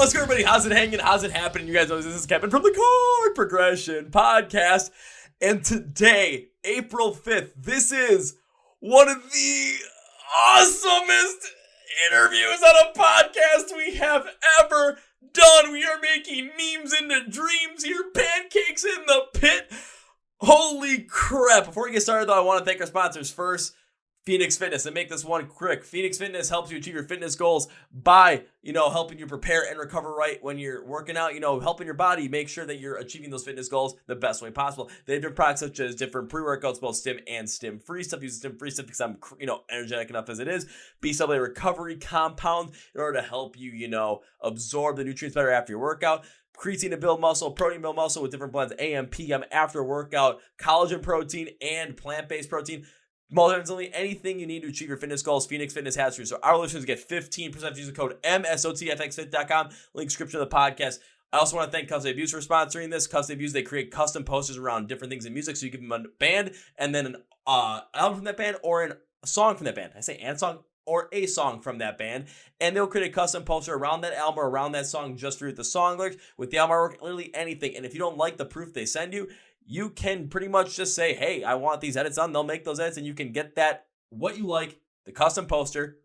What's good, everybody? How's it hanging? How's it happening? You guys know this is Kevin from the Chord Progression Podcast. And today, April 5th, this is one of the awesomest interviews on a podcast we have ever done. We are making memes into dreams here, pancakes in the pit. Holy crap. Before we get started, though, I want to thank our sponsors first. Phoenix Fitness, and make this one quick. Phoenix Fitness helps you achieve your fitness goals by, helping you prepare and recover right when you're working out, helping your body make sure that you're achieving those fitness goals the best way possible. They have different products such as different pre-workouts, both stim and stim-free stuff. Use stim-free stuff because I'm, energetic enough as it is. B-Subway recovery compound in order to help you, absorb the nutrients better after your workout. Creatine to build muscle, protein to build muscle with different blends, AM, PM, after workout, collagen protein, and plant-based protein. Multiple, anything you need to achieve your fitness goals, Phoenix Fitness has for you. So our listeners get 15% use the code MSOTFXFit.com. Link description of the podcast. I also want to thank Custody Abuse for sponsoring this. Custody Abuse, they create custom posters around different things in music. So you give them a band and then an album from that band or a song from that band. I say and song or a song from that band. And they'll create a custom poster around that album or around that song just for the song lyrics with the album artwork, literally anything. And if you don't like the proof they send you, you can pretty much just say, hey, I want these edits done. They'll make those edits and you can get that, what you like, the custom poster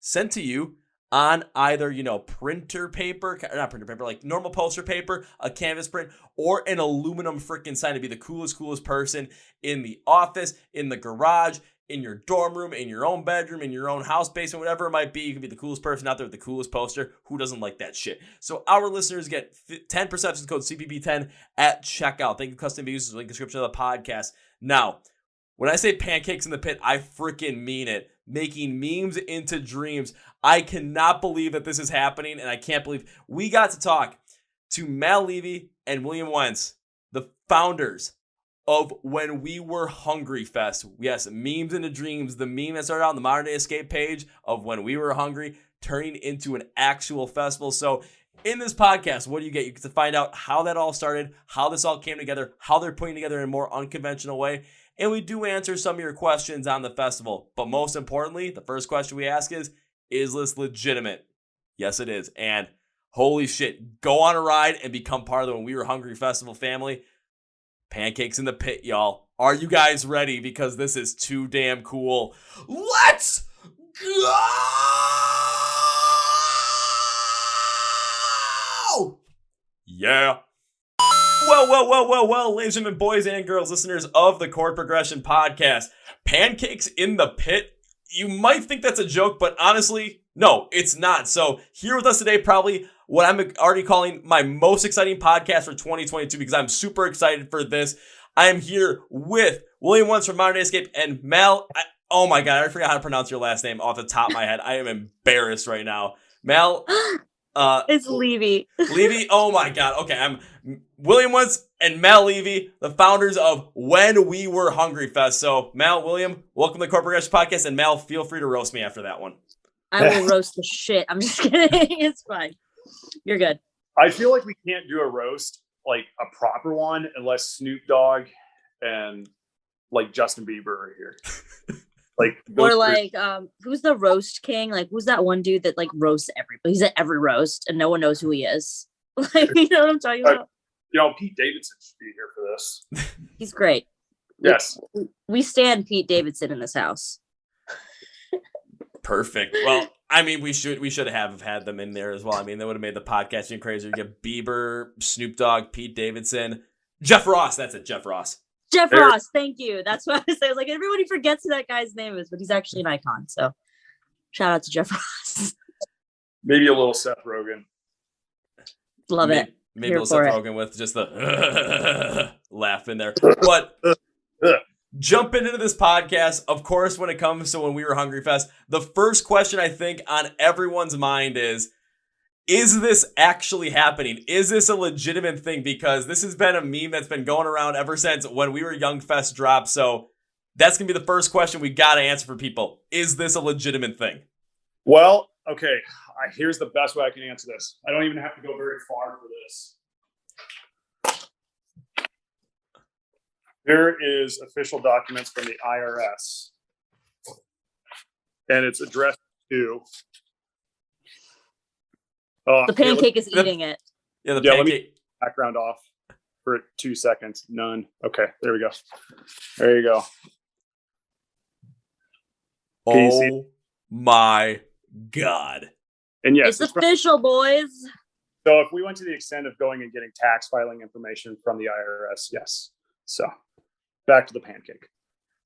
sent to you on either, printer paper, not printer paper, like normal poster paper, a canvas print, or an aluminum freaking sign to be the coolest person in the office, in the garage, in your dorm room, in your own bedroom, in your own house basement, whatever it might be. You can be the coolest person out there with the coolest poster. Who doesn't like that shit? So our listeners get 10% with the code CPP10 at checkout. Thank you, Custom Views. Link description of the podcast. Now, when I say pancakes in the pit, I freaking mean it. Making memes into dreams. I cannot believe that this is happening, and I can't believe we got to talk to Mal Levy and William Wentz, the founders of When We Were Hungry Fest. Yes, memes into dreams. The meme that started out on the Modern Day Escape page of When We Were Hungry turning into an actual festival. So in this podcast, what do you get? You get to find out how that all started, how this all came together, how they're putting together in a more unconventional way. And we do answer some of your questions on the festival. But most importantly, the first question we ask is this legitimate? Yes, it is. And holy shit, go on a ride and become part of the When We Were Hungry Festival family. Pancakes in the pit, y'all. Are you guys ready? Because this is too damn cool. Let's go! Yeah. Well, ladies and gentlemen, boys and girls, listeners of the Chord Progression Podcast. Pancakes in the pit. You might think that's a joke, but honestly, no, it's not. So here with us today, probably what I'm already calling my most exciting podcast for 2022 because I'm super excited for this. I am here with William Wentz from Modern Day Escape and Mal. Oh my God, I forgot how to pronounce your last name off the top of my head. I am embarrassed right now. Mal. It's Levy. Levy. Oh my God. Okay, I'm William Wentz and Mal Levy, the founders of When We Were Hungry Fest. So Mal, William, welcome to the Chord Progression Podcast, and Mal, feel free to roast me after that one. I will roast the shit. I'm just kidding. It's fine. You're good. I feel like we can't do a roast, like a proper one, unless Snoop Dogg and like Justin Bieber are here. Or like, who's the roast king? Like, who's that one dude that like roasts everybody? He's at every roast and no one knows who he is. Like, you know what I'm talking about? Pete Davidson should be here for this. He's great. Yes. We stand Pete Davidson in this house. Perfect. Well, I mean, we should have had them in there as well. I mean, they would have made the podcast even crazier. You get Bieber, Snoop Dogg, Pete Davidson, Jeff Ross. That's it, Jeff Ross. Ross, thank you. That's what I say. Like, everybody forgets who that guy's name is, but he's actually an icon. So shout out to Jeff Ross. Maybe a little Seth Rogen. Love it. Maybe a little Seth Rogen with just the laugh in there. But jumping into this podcast, of course, when it comes to When We Were Hungry Fest, the first question I think on everyone's mind is this actually happening? Is this a legitimate thing? Because this has been a meme that's been going around ever since When We Were Young Fest dropped. So that's going to be the first question we got to answer for people. Is this a legitimate thing? Well, okay. Here's the best way I can answer this. I don't even have to go very far for this. There is official documents from the IRS, and it's addressed to The pancake is eating it. Yeah, the Let me pancake. background off for 2 seconds. None. Okay, there we go. There you go. Can you see? Oh my God. And yes, It's official, boys. so if we went to the extent of going and getting tax filing information from the IRS, yes. So back to the pancake.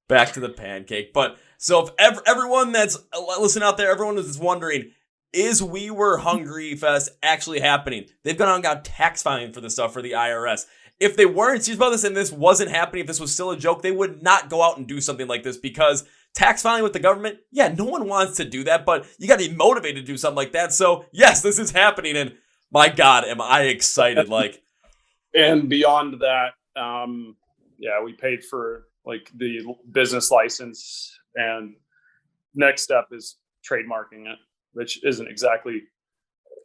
Back to the pancake. But so if everyone that's listening out there, everyone is wondering, is We Were Hungry Fest actually happening? They've gone out and got tax filing for this stuff for the IRS. If they weren't serious about this and this wasn't happening, if this was still a joke, they would not go out and do something like this, because tax filing with the government, yeah, no one wants to do that, but you got to be motivated to do something like that. So yes, this is happening, and my God, am I excited. Like, and beyond that, we paid for like the business license, and next step is trademarking it, which isn't exactly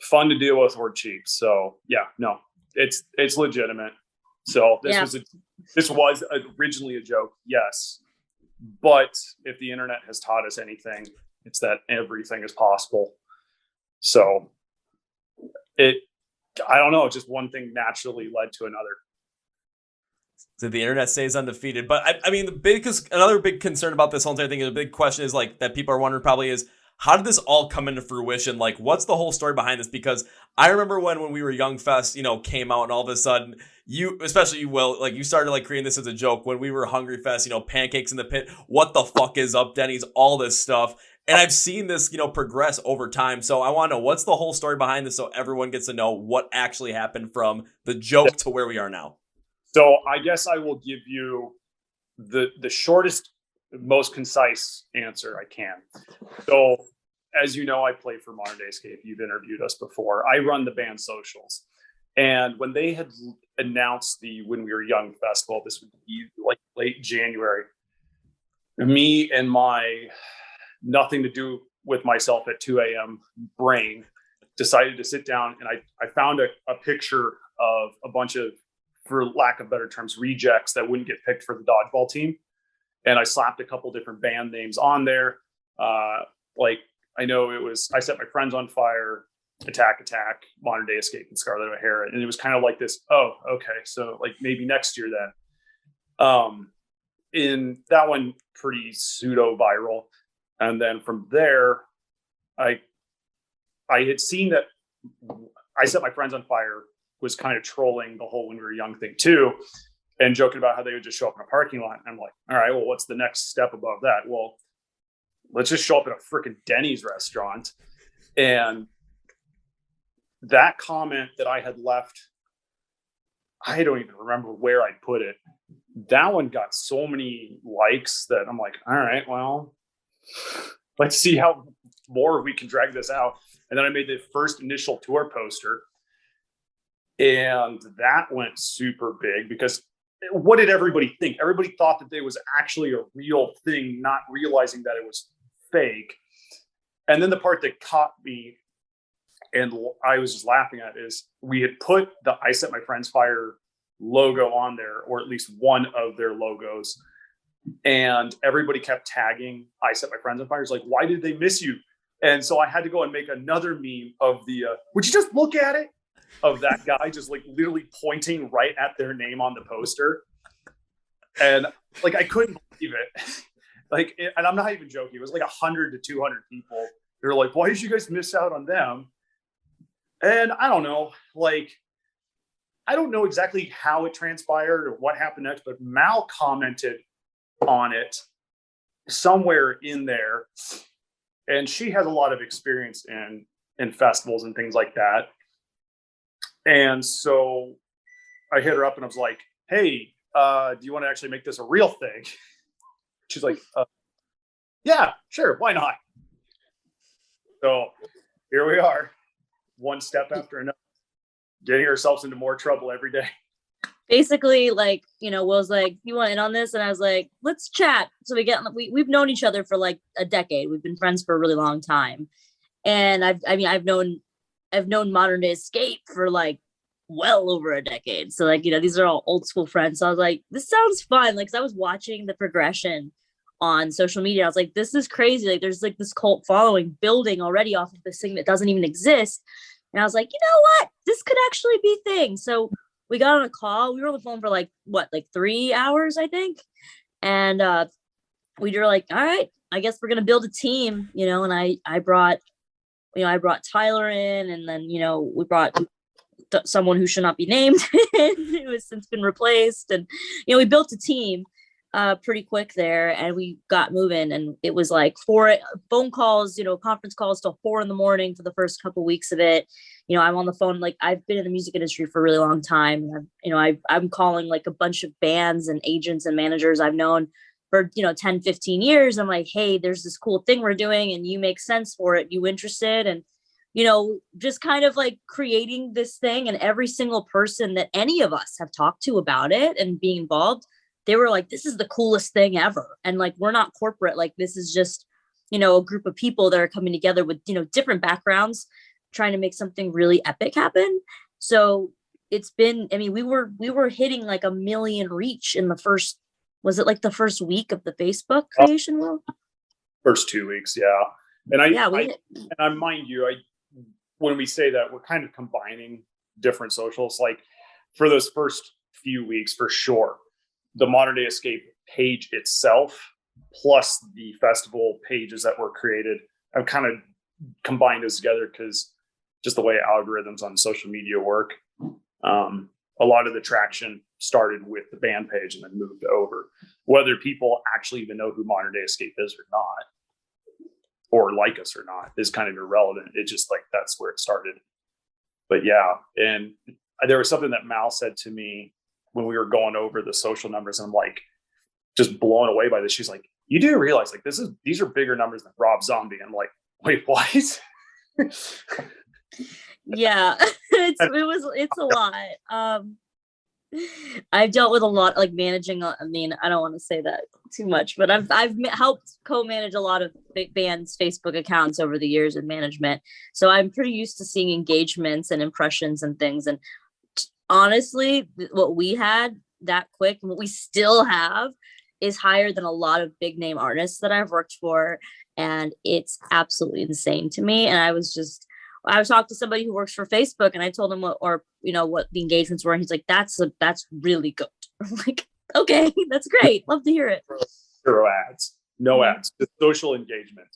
fun to deal with or cheap. So yeah, no, it's legitimate. So this was originally a joke, yes. But if the internet has taught us anything, it's that everything is possible. So I don't know, just one thing naturally led to another. So the internet stays undefeated. But I mean, another big concern about this whole entire thing, and a big question is like that people are wondering probably is, how did this all come into fruition? Like, what's the whole story behind this? Because I remember when We Were Young Fest, came out, and all of a sudden especially you, Will, like you started like creating this as a joke. When We Were Hungry Fest, pancakes in the pit, what the fuck is up, Denny's, all this stuff. And I've seen this, progress over time. So I want to know, what's the whole story behind this, so everyone gets to know what actually happened from the joke to where we are now. So I guess I will give you the shortest, most concise answer I can. So as you know, I play for Modern Day Escape. You've interviewed us before. I run the band socials. And when they had announced the When We Were Young festival, this would be like late January, me and my nothing to do with myself at 2 a.m. brain decided to sit down, and I found a picture of a bunch of, for lack of better terms, rejects that wouldn't get picked for the dodgeball team. And I slapped a couple different band names on there. I know it was I Set My Friends on Fire, Attack, Modern Day Escape, and Scarlet O'Hara. And it was kind of like this, oh, okay, so like maybe next year then. In that one, pretty pseudo viral. And then from there, I had seen that I Set My Friends on Fire was kind of trolling the whole When We Were Young thing too, and joking about how they would just show up in a parking lot. And I'm like, all right, well, what's the next step above that? Well, let's just show up at a freaking Denny's restaurant. And that comment that I had left, I don't even remember where I put it. That one got so many likes that I'm like, all right, well, let's see how more we can drag this out. And then I made the first initial tour poster, and that went super big, because what did everybody think? Everybody thought that there was actually a real thing, not realizing that it was fake. And then the part that caught me, and I was just laughing at, is we had put the I Set My Friends Fire logo on there, or at least one of their logos. And everybody kept tagging I Set My Friends on Fire. It's like, why did they miss you? And so I had to go and make another meme of the, would you just look at it? Of that guy just like literally pointing right at their name on the poster. And like, I couldn't believe it. And I'm not even joking. It was like 100 to 200 people. They're like, why did you guys miss out on them? And I don't know, I don't know exactly how it transpired or what happened next, but Mal commented on it somewhere in there. And she has a lot of experience in festivals and things like that. And so I hit her up and I was like, hey, do you want to actually make this a real thing? She's like, yeah, sure. Why not? So here we are, one step after another, getting ourselves into more trouble every day. Basically, Will's like, you want in on this? And I was like, let's chat. So we've known each other for like a decade. We've been friends for a really long time. And I've known Modern Day Escape for like well over a decade. So these are all old school friends. So I was like, this sounds fun. Cause I was watching the progression on social media. I was like, this is crazy. There's like this cult following building already off of this thing that doesn't even exist. And I was like, you know what? This could actually be a thing. So we got on a call. We were on the phone for like 3 hours, I think. And we were like, all right, I guess we're gonna build a team, and I brought Tyler in, and then we brought someone who should not be named who has since been replaced, and we built a team pretty quick there, and we got moving. And it was like 4 phone calls, conference calls till 4 a.m. for the first couple weeks of it. I'm on the phone, like I've been in the music industry for a really long time. I'm calling like a bunch of bands and agents and managers I've known for 10, 15 years. I'm like, hey, there's this cool thing we're doing and you make sense for it. You interested? And just kind of like creating this thing. And every single person that any of us have talked to about it and being involved, they were like, this is the coolest thing ever. And like, we're not corporate. Like, this is just, a group of people that are coming together with, different backgrounds, trying to make something really epic happen. So it's been, we were hitting like 1 million reach in the first, was it like the first week of the Facebook creation world? First 2 weeks. Yeah. And mind you, when we say that, we're kind of combining different socials. Like for those first few weeks, for sure, the Modern Day Escape page itself, plus the festival pages that were created, I've kind of combined those together because just the way algorithms on social media work, a lot of the traction started with the band page and then moved over. Whether people actually even know who Modern Day Escape is or not, or like us or not, is kind of irrelevant. It's just like, that's where it started. But yeah, and there was something that Mal said to me when we were going over the social numbers, and I'm like, just blown away by this. She's like, you do realize like these are bigger numbers than Rob Zombie. I'm like, wait, what? Yeah, it's a lot. I've dealt with a lot, like managing. I don't want to say that too much, but I've helped co-manage a lot of big bands' Facebook accounts over the years in management. So I'm pretty used to seeing engagements and impressions and things. And honestly, what we had that quick and what we still have is higher than a lot of big name artists that I've worked for. And it's absolutely insane to me. And I was talking to somebody who works for Facebook, and I told him what the engagements were. And he's like, that's really good. I'm like, okay, that's great. Love to hear it. Zero ads, no ads, just social engagement.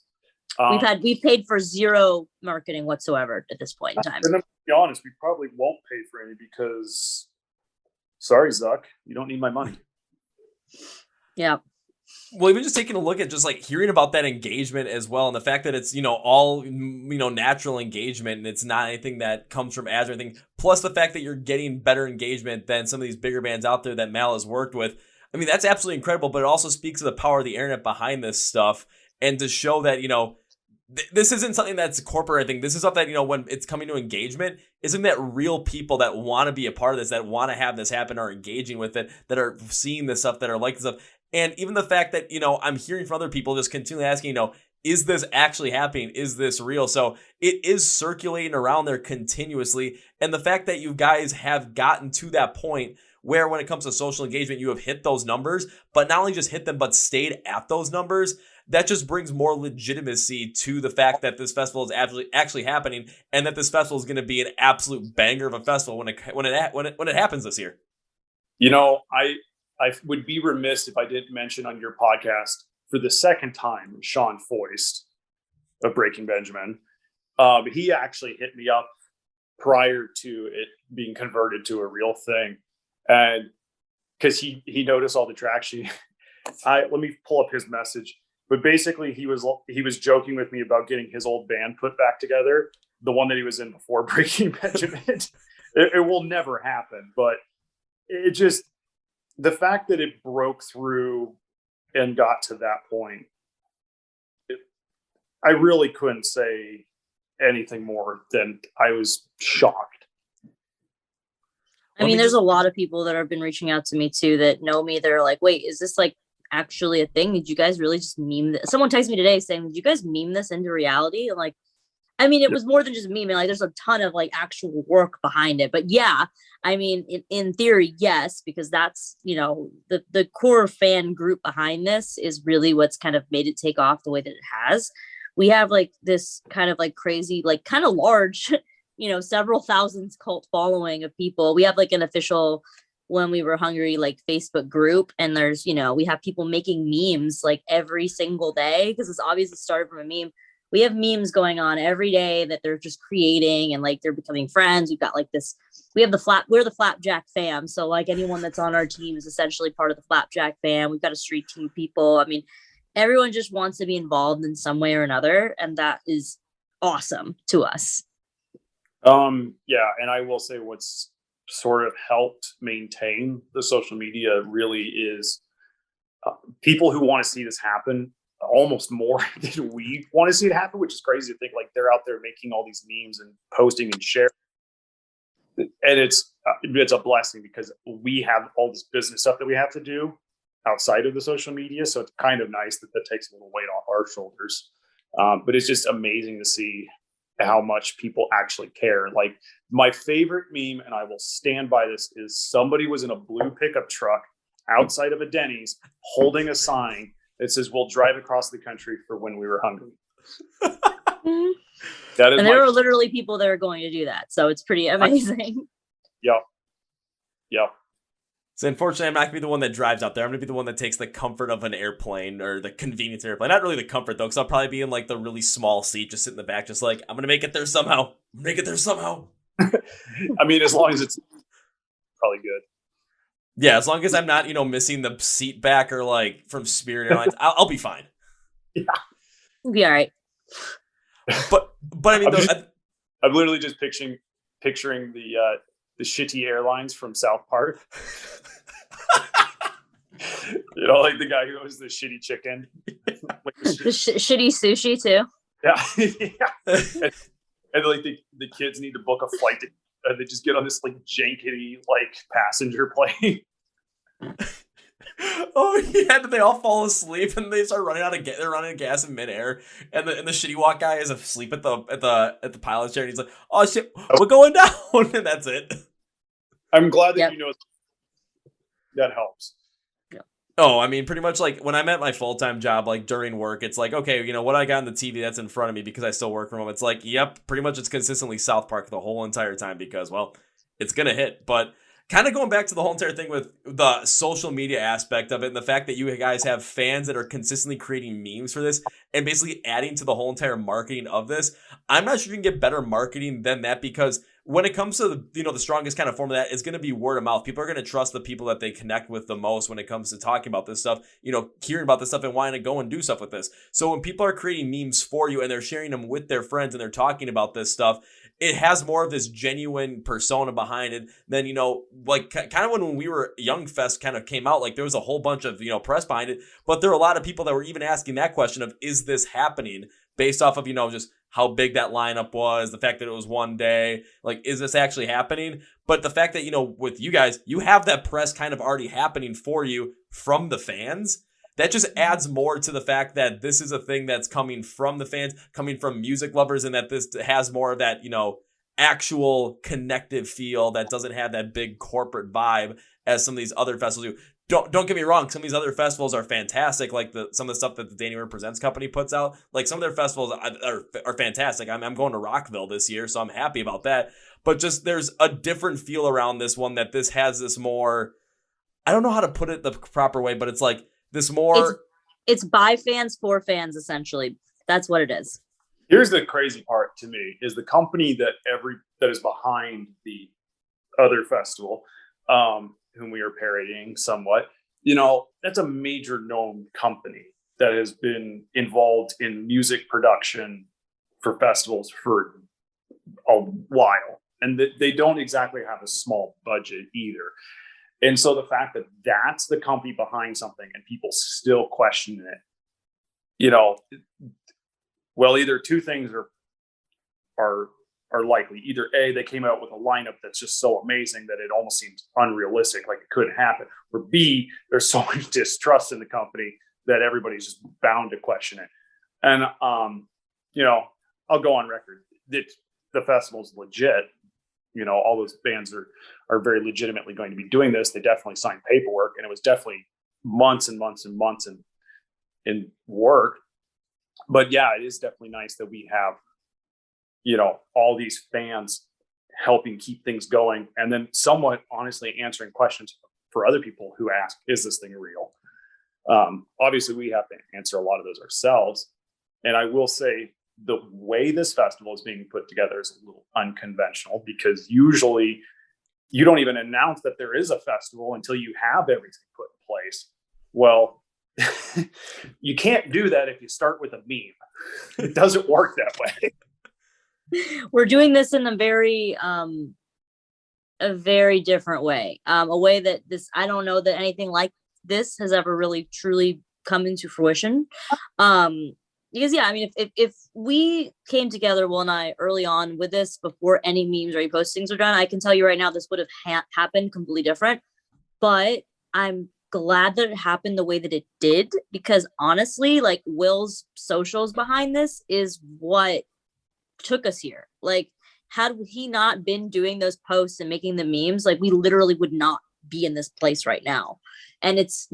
We've paid for zero marketing whatsoever at this point in time. And to be honest, we probably won't pay for any because, sorry, Zuck, you don't need my money. Yeah. Well, even just taking a look at just like hearing about that engagement as well, and the fact that it's, all, natural engagement, and it's not anything that comes from ads or anything, plus the fact that you're getting better engagement than some of these bigger bands out there that Mal has worked with. That's absolutely incredible, but it also speaks to the power of the internet behind this stuff, and to show that, this isn't something that's corporate. I think this is something that, when it's coming to engagement, isn't that real people that want to be a part of this, that want to have this happen, are engaging with it, that are seeing this stuff, that are liking stuff. And even the fact that, I'm hearing from other people just continually asking, is this actually happening? Is this real? So it is circulating around there continuously. And the fact that you guys have gotten to that point where when it comes to social engagement, you have hit those numbers, but not only just hit them, but stayed at those numbers, that just brings more legitimacy to the fact that this festival is actually happening, and that this festival is going to be an absolute banger of a festival when it happens this year. I would be remiss if I didn't mention on your podcast for the second time, Sean Foist of Breaking Benjamin. He actually hit me up prior to it being converted to a real thing. And because he noticed all the traction. Let me pull up his message. But basically he was joking with me about getting his old band put back together, the one that he was in before Breaking Benjamin. It will never happen, but it just, the fact that it broke through and got to that point, I really couldn't say anything more than I was shocked. There's a lot of people that have been reaching out to me too that know me. They're like, wait, is this like actually a thing? Did you guys really just meme this? Someone texted me today saying, did you guys meme this into reality? And like, it was more than just meme. Like, there's a ton of like actual work behind it. But yeah, in theory, yes, because that's, the core fan group behind this is really what's kind of made it take off the way that it has. We have like this kind of like crazy, like kind of large several thousands cult following of people. We have like an official When We Were Hungry like Facebook group, and there's we have people making memes like every single day, because it's obviously started from a meme. We have memes going on every day that they're just creating, and like they're becoming friends. We've got like this, we're the Flapjack fam. So like anyone that's on our team is essentially part of the Flapjack fam. We've got a street team people. I mean, everyone just wants to be involved in some way or another. And that is awesome to us. Yeah. And I will say what's sort of helped maintain the social media really is people who want to see this happen almost more than we want to see it happen, which is crazy to think. Like, they're out there making all these memes and posting and sharing, and it's a blessing because we have all this business stuff that we have to do outside of the social media. So it's kind of nice that takes a little weight off our shoulders. But it's just amazing to see how much people actually care. Like, my favorite meme, and I will stand by this, is somebody was in a blue pickup truck outside of a Denny's holding a sign that says, "We'll drive across the country for when we were hungry." That is, and there are literally people that are going to do that. So it's pretty amazing. Yep. So unfortunately, I'm not going to be the one that drives out there. I'm going to be the one that takes the comfort of an airplane, or the convenience of an airplane. Not really the comfort, though, because I'll probably be in like the really small seat, just sit in the back, just like, I'm going to make it there somehow. I mean, as long as it's probably good. Yeah, as long as I'm not, missing the seat back or like from Spirit Airlines, I'll be fine. Yeah. We'll be all right. But I mean, I'm literally just picturing the shitty airlines from South Park. Like the guy who owns the shitty chicken. Like the shitty sushi too. Yeah. And like the kids need to book a flight they just get on this like jankety like passenger plane. Oh yeah, they all fall asleep and they start running out of gas. They're running out of gas in midair, and the shitty walk guy is asleep at the pilot's chair, and he's like, "Oh shit, we're going down," and that's it. I'm glad that that helps. Oh, I mean, pretty much like when I'm at my full-time job, like during work, it's like, okay, what I got on the TV that's in front of me because I still work from home. It's like, yep, pretty much it's consistently South Park the whole entire time because, well, it's going to hit. But kind of going back to the whole entire thing with the social media aspect of it and the fact that you guys have fans that are consistently creating memes for this and basically adding to the whole entire marketing of this, I'm not sure you can get better marketing than that, because when it comes to the strongest kind of form of that is going to be word of mouth. People are going to trust the people that they connect with the most when it comes to talking about this stuff, hearing about this stuff and wanting to go and do stuff with this. So when people are creating memes for you and they're sharing them with their friends and they're talking about this stuff, it has more of this genuine persona behind it than, like kind of when we were Young Fest kind of came out, like there was a whole bunch of, press behind it, but there were a lot of people that were even asking that question of, is this happening, based off of, just how big that lineup was, the fact that it was one day, like, is this actually happening? But the fact that, with you guys, you have that press kind of already happening for you from the fans. That just adds more to the fact that this is a thing that's coming from the fans, coming from music lovers, and that this has more of that, actual connective feel that doesn't have that big corporate vibe as some of these other festivals do. Don't get me wrong, some of these other festivals are fantastic, like some of the stuff that the Danny Rivers Presents company puts out. Like some of their festivals are fantastic. I'm going to Rockville this year, so I'm happy about that. But just there's a different feel around this one, that this has this more, I don't know how to put it the proper way, but it's like this more... It's by fans for fans, essentially. That's what it is. Here's the crazy part to me, is the company that is behind the other festival, whom we are parodying somewhat, that's a major known company that has been involved in music production for festivals for a while. And they don't exactly have a small budget either. And so the fact that that's the company behind something and people still question it, well, either two things are likely. Either A, they came out with a lineup that's just so amazing that it almost seems unrealistic, like it couldn't happen. Or B, there's so much distrust in the company that everybody's just bound to question it. And, I'll go on record that the festival's legit. All those bands are very legitimately going to be doing this. They definitely signed paperwork, and it was definitely months and months and months in work. But yeah, it is definitely nice that we have, all these fans helping keep things going, and then somewhat honestly answering questions for other people who ask, is this thing real? Obviously we have to answer a lot of those ourselves. And I will say the way this festival is being put together is a little unconventional, because usually you don't even announce that there is a festival until you have everything put in place. Well, you can't do that if you start with a meme. It doesn't work that way. We're doing this in a very different way. A way that I don't know that anything like this has ever really truly come into fruition. Because I mean, if we came together, Will and I, early on with this, before any memes or postings were done, I can tell you right now, this would have happened completely different. But I'm glad that it happened the way that it did, because honestly, like, Will's socials behind this is what took us here. Like, had he not been doing those posts and making the memes, like, we literally would not be in this place right now. And it's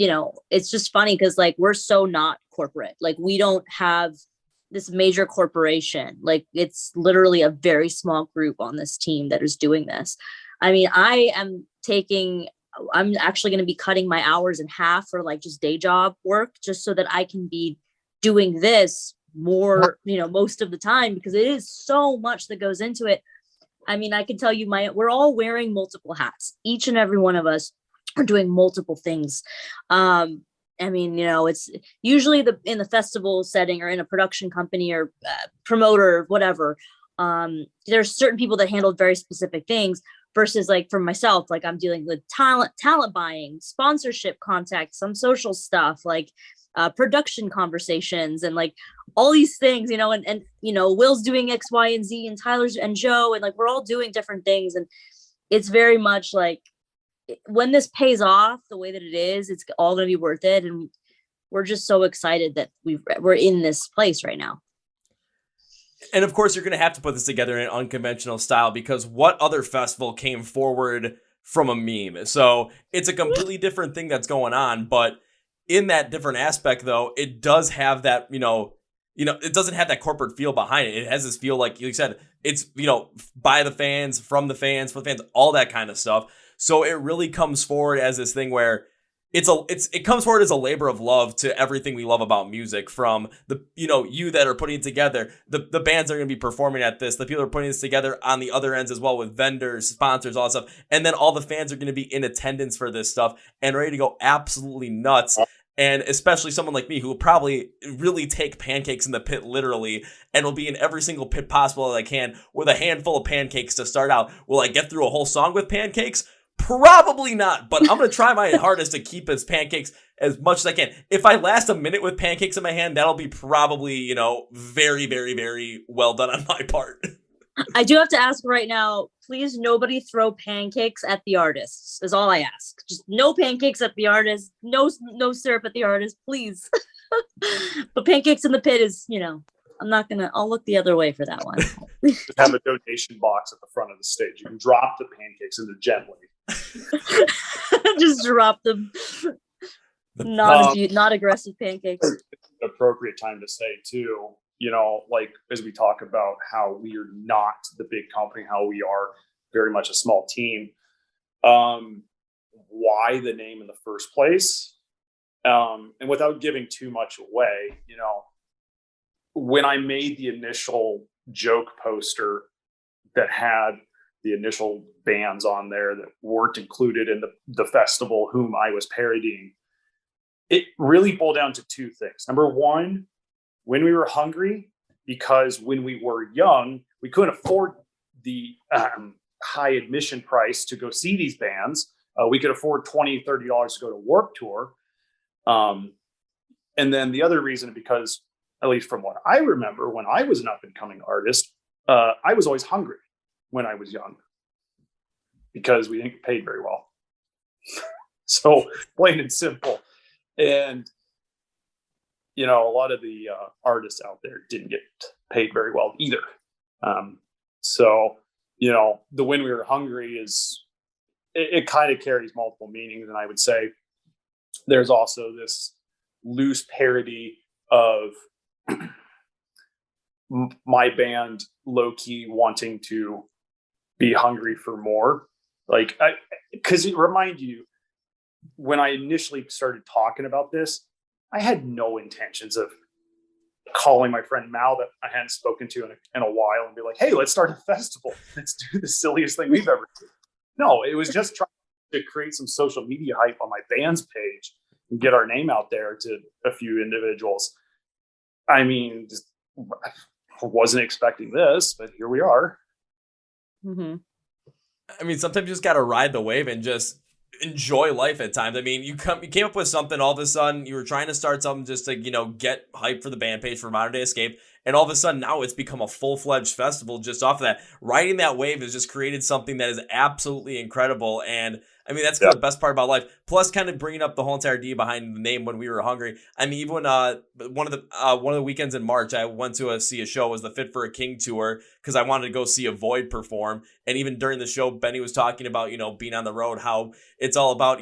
just funny because, like, we're so not corporate. Like, we don't have this major corporation. Like, it's literally a very small group on this team that is doing this. I mean, I'm actually going to be cutting my hours in half for, like, just day job work, just so that I can be doing this more, most of the time, because it is so much that goes into it. I mean, I can tell you we're all wearing multiple hats. Each and every one of us are doing multiple things. I mean, it's usually in the festival setting or in a production company or promoter or whatever. There's certain people that handle very specific things, versus, like, for myself, like, I'm dealing with talent buying, sponsorship contacts, some social stuff, like production conversations, and, like, all these things, and Will's doing X, Y, and Z, and Tyler's and Joe, and, like, we're all doing different things. And it's very much like, when this pays off the way that it is, it's all going to be worth it. And we're just so excited that we're in this place right now. And of course, you're going to have to put this together in an unconventional style, because what other festival came forward from a meme? So it's a completely different thing that's going on. But in that different aspect, though, it does have that, it doesn't have that corporate feel behind it. It has this feel, like you said, it's, by the fans, from the fans, for the fans, all that kind of stuff. So it really comes forward as this thing where it comes forward as a labor of love to everything we love about music, from the, you that are putting it together, the bands that are going to be performing at this, the people that are putting this together on the other ends as well, with vendors, sponsors, all that stuff. And then all the fans are going to be in attendance for this stuff and ready to go absolutely nuts. And especially someone like me, who will probably really take pancakes in the pit literally, and will be in every single pit possible that I can with a handful of pancakes to start out. Will I get through a whole song with pancakes? Probably not, but I'm going to try my hardest to keep his pancakes as much as I can. If I last a minute with pancakes in my hand, that'll be probably, very, very, very well done on my part. I do have to ask right now, please, nobody throw pancakes at the artists, is all I ask. Just no pancakes at the artist, no syrup at the artist, please. But pancakes in the pit is, I'll look the other way for that one. Just have a donation box at the front of the stage. You can drop the pancakes in there gently. Just drop them. Not aggressive pancakes. Appropriate time to say too, like, as we talk about how we are not the big company, how we are very much a small team. Why the name in the first place? And without giving too much away, when I made the initial joke poster that had the initial bands on there that weren't included in the festival whom I was parodying, it really boiled down to two things. Number one, when we were hungry, because when we were young, we couldn't afford the high admission price to go see these bands. We could afford $20, $30 to go to Warped Tour. And then the other reason, because at least from what I remember, when I was an up and coming artist, I was always hungry when I was young, because we didn't get paid very well. So plain and simple. And, a lot of the artists out there didn't get paid very well either. So, the when we were hungry is, it kind of carries multiple meanings. And I would say there's also this loose parody of my band low key wanting to be hungry for more. Like, because remind you, when I initially started talking about this, I had no intentions of calling my friend Mal that I hadn't spoken to in a while and be like, hey, let's start a festival. Let's do the silliest thing we've ever done. No, it was just trying to create some social media hype on my band's page and get our name out there to a few individuals. I mean, just wasn't expecting this, but here we are. Mm-hmm. I mean, sometimes you just got to ride the wave and just enjoy life at times. I mean, you came up with something, all of a sudden you were trying to start something just to, get hype for the band page for Modern Day Escape. And all of a sudden now it's become a full-fledged festival just off of that. Riding that wave has just created something that is absolutely incredible. And I mean, that's the best part about life. Plus, kind of bringing up the whole entire idea behind the name When We Were Hungry. I mean, even one of the weekends in March, I went to see a show. It was the Fit for a King tour because I wanted to go see a Void perform. And even during the show, Benny was talking about being on the road, how it's all about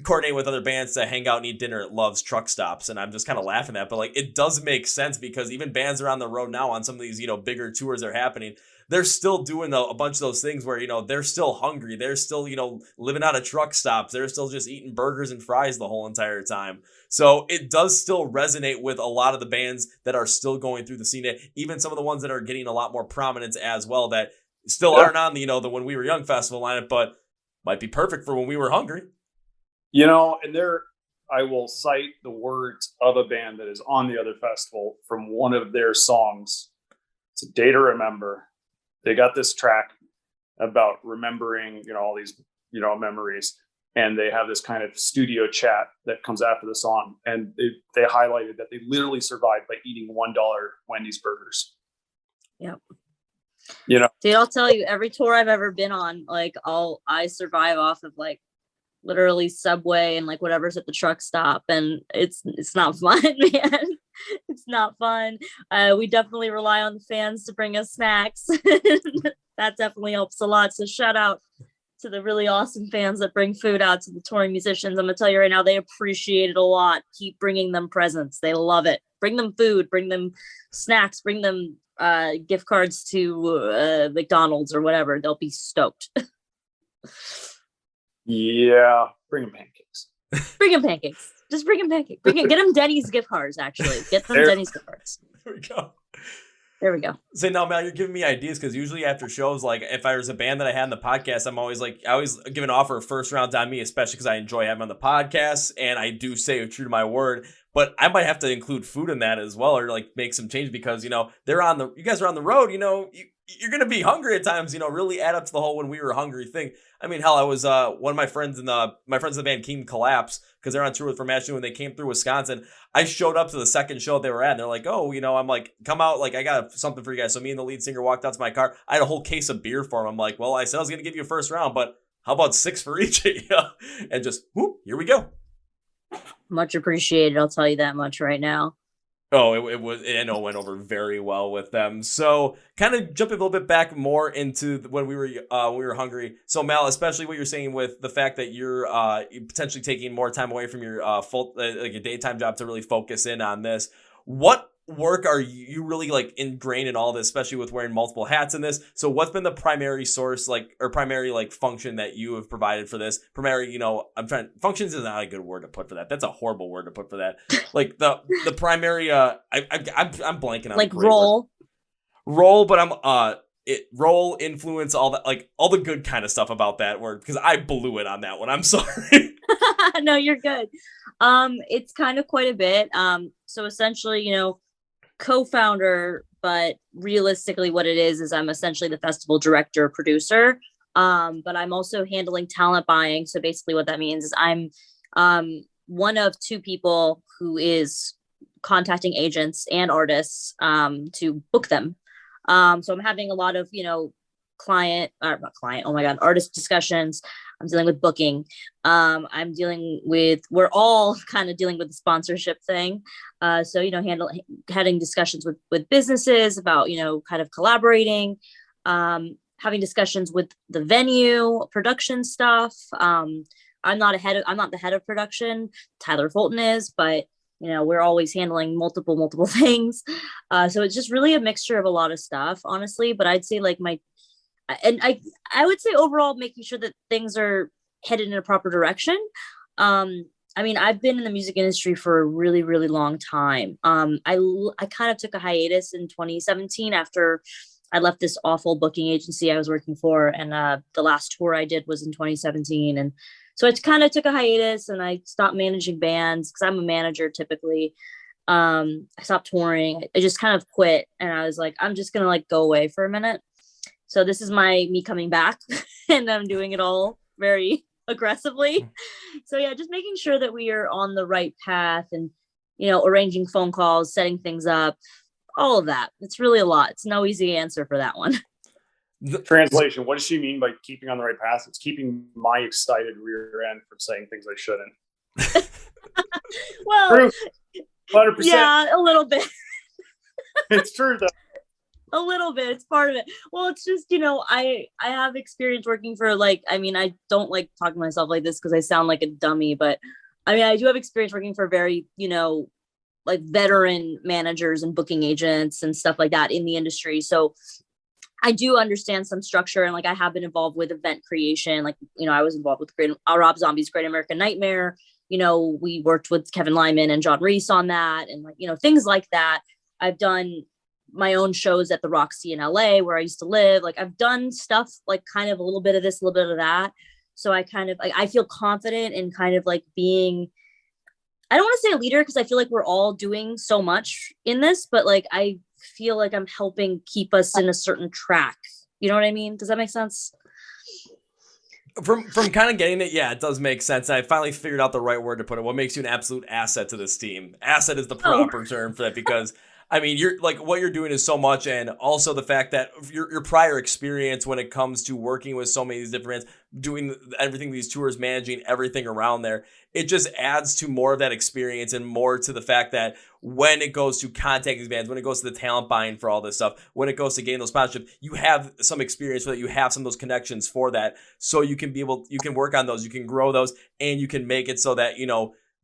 coordinate with other bands to hang out and eat dinner at Love's truck stops. And I'm just kind of laughing at that, but like it does make sense because even bands are on the road now on some of these bigger tours that are happening. They're still doing a bunch of those things where they're still hungry, they're still living out of truck stops, they're still just eating burgers and fries the whole entire time. So it does still resonate with a lot of the bands that are still going through the scene, even some of the ones that are getting a lot more prominence as well that still aren't on the When We Were Young festival lineup, but might be perfect for When We Were Hungry. And I will cite the words of a band that is on the other festival from one of their songs. It's A Day to Remember. They got this track about remembering, all these, memories. And they have this kind of studio chat that comes after the song. And they highlighted that they literally survived by eating $1 Wendy's burgers. Yep. Dude, I'll tell you, every tour I've ever been on, like I survive off of like literally Subway and like whatever's at the truck stop, and it's not fun, man. It's not fun. We definitely rely on the fans to bring us snacks. That definitely helps a lot. So shout out to the really awesome fans that bring food out to the touring musicians. I'm gonna tell you right now, they appreciate it a lot. Keep bringing them presents. They love it. Bring them food, bring them snacks, bring them gift cards to McDonald's or whatever. They'll be stoked. Yeah, bring them pancakes. Bring them pancakes. Just bring them pancakes. Get them Denny's gift cards, actually. Get them Denny's gift cards. There we go. There we go. So now, Mal, you're giving me ideas because usually after shows, like if I was a band that I had in the podcast, I always give an offer of first rounds on me, especially because I enjoy having on the podcast and I do stay true to my word. But I might have to include food in that as well, or like make some change because you guys are on the road. You're gonna be hungry at times. Really add up to the whole When We Were Hungry thing. I mean, hell, I was one of my friends in the band King Collapse because they're on tour with Formation. When they came through Wisconsin, I showed up to the second show they were at. And they're like, oh, I'm like, come out, like I got something for you guys. So me and the lead singer walked out to my car. I had a whole case of beer for him. I'm like, well, I said I was gonna give you a first round, but how about 6 for each of you? And just whoop, here we go. Much appreciated. I'll tell you that much right now. Oh, it went over very well with them. So kind of jumping a little bit back more into when we were hungry. So Mal, especially what you're saying with the fact that you're potentially taking more time away from your full like a daytime job to really focus in on this. What work are you really like ingrained in all this, especially with wearing multiple hats in this? So what's been the primary source primary function that you have provided for this? Functions is not a good word to put for that. That's a horrible word to put for that. Like the primary I'm blanking on like role but I'm role influence, all that, like all the good kind of stuff about that word, because I blew it on that one. I'm sorry. No, you're good. It's kind of quite a bit. So essentially, co-founder, but realistically what it is I'm essentially the festival director, producer. But I'm also handling talent buying. So basically what that means is I'm one of 2 people who is contacting agents and artists to book them. So I'm having a lot of, artist discussions. I'm dealing with booking. We're all kind of dealing with the sponsorship thing. So, having discussions with businesses about, kind of collaborating, having discussions with the venue, production stuff. I'm not the head of production. Tyler Fulton is, but we're always handling multiple things. So it's just really a mixture of a lot of stuff, honestly. But I'd say like I would say overall making sure that things are headed in a proper direction. I mean, I've been in the music industry for a really, really long time. I kind of took a hiatus in 2017 after I left this awful booking agency I was working for. And the last tour I did was in 2017. And so I kind of took a hiatus and I stopped managing bands because I'm a manager typically. I stopped touring. I just kind of quit. And I was like, I'm just going to like go away for a minute. So this is me coming back and I'm doing it all very aggressively. So yeah, just making sure that we are on the right path and, arranging phone calls, setting things up, all of that. It's really a lot. It's no easy answer for that one. Translation: what does she mean by keeping on the right path? It's keeping my excited rear end from saying things I shouldn't. Well, true. 100%. Yeah, a little bit. It's true though. A little bit. It's part of it. Well, it's just, I have experience working for I don't like talking to myself like this because I sound like a dummy, but I mean, I do have experience working for very, like veteran managers and booking agents and stuff like that in the industry. So I do understand some structure and like I have been involved with event creation. Like, I was involved with Rob Zombie's Great American Nightmare. We worked with Kevin Lyman and John Reese on that and like, things like that. I've done my own shows at the Roxy in LA where I used to live. Like I've done stuff like kind of a little bit of this, a little bit of that. So I kind of like, I feel confident in kind of like being, I don't want to say a leader because I feel like we're all doing so much in this, but like, I feel like I'm helping keep us in a certain track. You know what I mean? Does that make sense? From kind of getting it, yeah, it does make sense. I finally figured out the right word to put it. What makes you an absolute asset to this team? Asset is the proper term for that because I mean, you're like what you're doing is so much, and also the fact that your prior experience when it comes to working with so many of these different bands, doing everything, these tours, managing everything around there, it just adds to more of that experience and more to the fact that when it goes to contacting these bands, when it goes to the talent buying for all this stuff, when it goes to getting those sponsorships, you have some experience with it, you have some of those connections for that, so you can work on those, you can grow those, and you can make it so that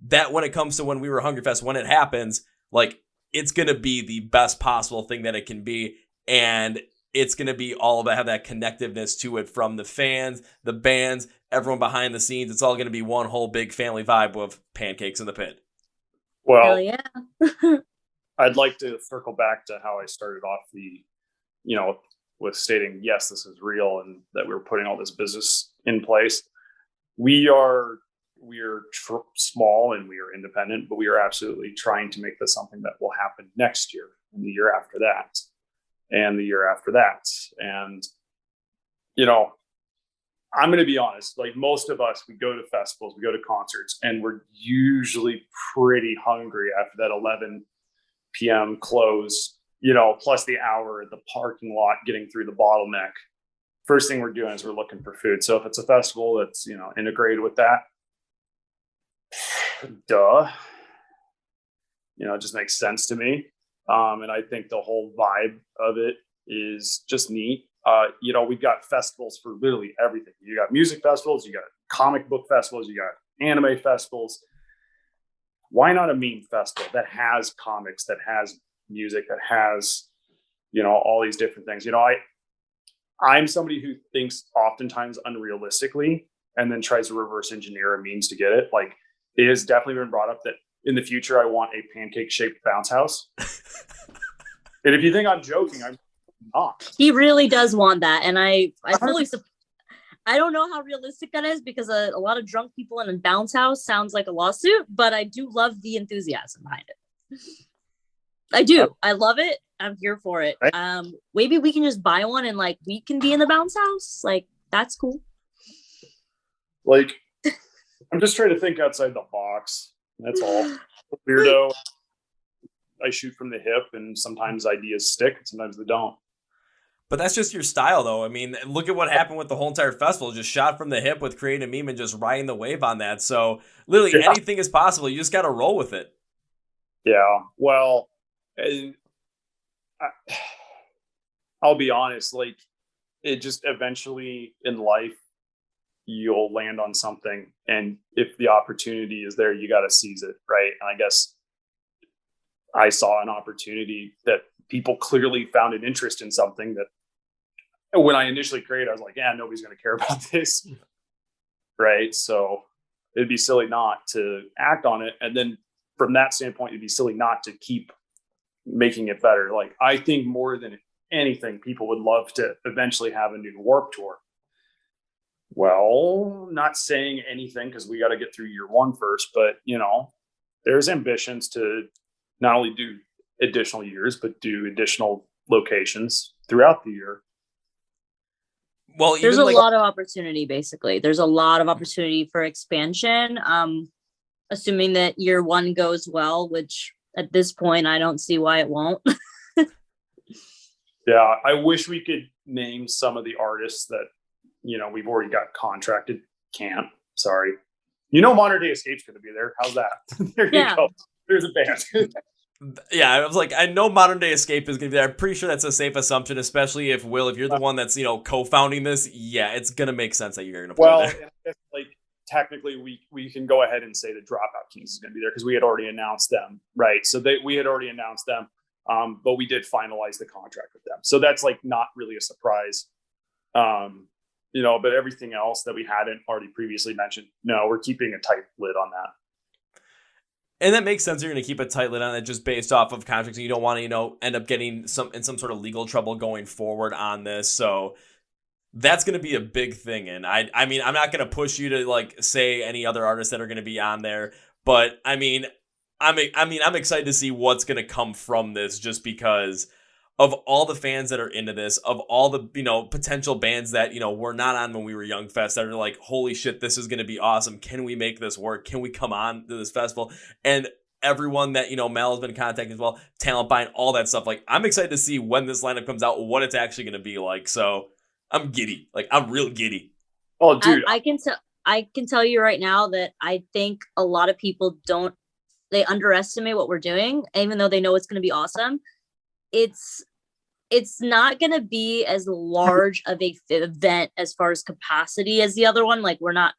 that when it comes to when we were Hungry Fest, when it happens, like, it's going to be the best possible thing that it can be. And it's going to be all about have that connectiveness to it from the fans, the bands, everyone behind the scenes. It's all going to be one whole big family vibe with Pancakes in the Pit. Well, hell yeah. I'd like to circle back to how I started off with stating, yes, this is real and that we're putting all this business in place. We're small and we are independent, but we are absolutely trying to make this something that will happen next year and the year after that and the year after that. And, I'm going to be honest, like most of us, we go to festivals, we go to concerts, and we're usually pretty hungry after that 11 p.m. close, plus the hour at the parking lot getting through the bottleneck. First thing we're doing is we're looking for food. So if it's a festival that's, integrated with that, duh, it just makes sense to me. And I think the whole vibe of it is just neat. We've got festivals for literally everything. You got music festivals, you got comic book festivals, you got anime festivals. Why not a meme festival that has comics, that has music, that has, all these different things? I'm somebody who thinks oftentimes unrealistically and then tries to reverse engineer a means to get it. Like, it has definitely been brought up that in the future, I want a pancake-shaped bounce house. And if you think I'm joking, I'm not. He really does want that. And I fully support. I don't know how realistic that is because a lot of drunk people in a bounce house sounds like a lawsuit, but I do love the enthusiasm behind it. I do. I love it. I'm here for it. Right. Maybe we can just buy one and like we can be in the bounce house. Like, that's cool. Like, I'm just trying to think outside the box. That's all. Weirdo. I shoot from the hip, and sometimes ideas stick, and sometimes they don't. But that's just your style, though. I mean, look at what happened with the whole entire festival. Just shot from the hip with creating a meme and just riding the wave on that. So literally anything is possible. You just got to roll with it. Yeah. Well, I'll be honest. Like, it just eventually in life, you'll land on something. And if the opportunity is there, you got to seize it. Right. And I guess I saw an opportunity that people clearly found an interest in something that when I initially created, I was like, yeah, nobody's going to care about this. Right. So it'd be silly not to act on it. And then from that standpoint, it'd be silly not to keep making it better. Like, I think more than anything, people would love to eventually have a new Warped Tour. Well, not saying anything because we got to get through year one first, but there's ambitions to not only do additional years, but do additional locations throughout the year. Well, there's a lot of opportunity, basically. There's a lot of opportunity for expansion. Assuming that year one goes well, which at this point, I don't see why it won't. Yeah, I wish we could name some of the artists that, we've already got contracted. Can't. Sorry. Modern Day Escape's going to be there. How's that? There you go. There's a band. Yeah, I was like, I know Modern Day Escape is going to be there. I'm pretty sure that's a safe assumption, especially if you're the one that's, co-founding this. Yeah, it's going to make sense that you're going to put it there. Well, technically we can go ahead and say the Dropout Kings is going to be there because we had already announced them, right? So we had already announced them, but we did finalize the contract with them. So that's not really a surprise. But everything else that we hadn't already previously mentioned, no, we're keeping a tight lid on that. And that makes sense. You're going to keep a tight lid on it just based off of contracts. And you don't want to, end up getting in some sort of legal trouble going forward on this. So that's going to be a big thing. And I mean, I'm not going to push you to say any other artists that are going to be on there. But I'm excited to see what's going to come from this just because of all the fans that are into this, of all the, potential bands that, were not on when we were Young Fest that are like, holy shit, this is going to be awesome. Can we make this work? Can we come on to this festival? And everyone that, Mel has been contacting as well, talent buying, all that stuff. I'm excited to see when this lineup comes out, what it's actually going to be like. So I'm giddy. I'm real giddy. Oh, dude. I can tell you right now that I think a lot of people they underestimate what we're doing, even though they know it's going to be awesome. It's not going to be as large of a event as far as capacity as the other one. We're not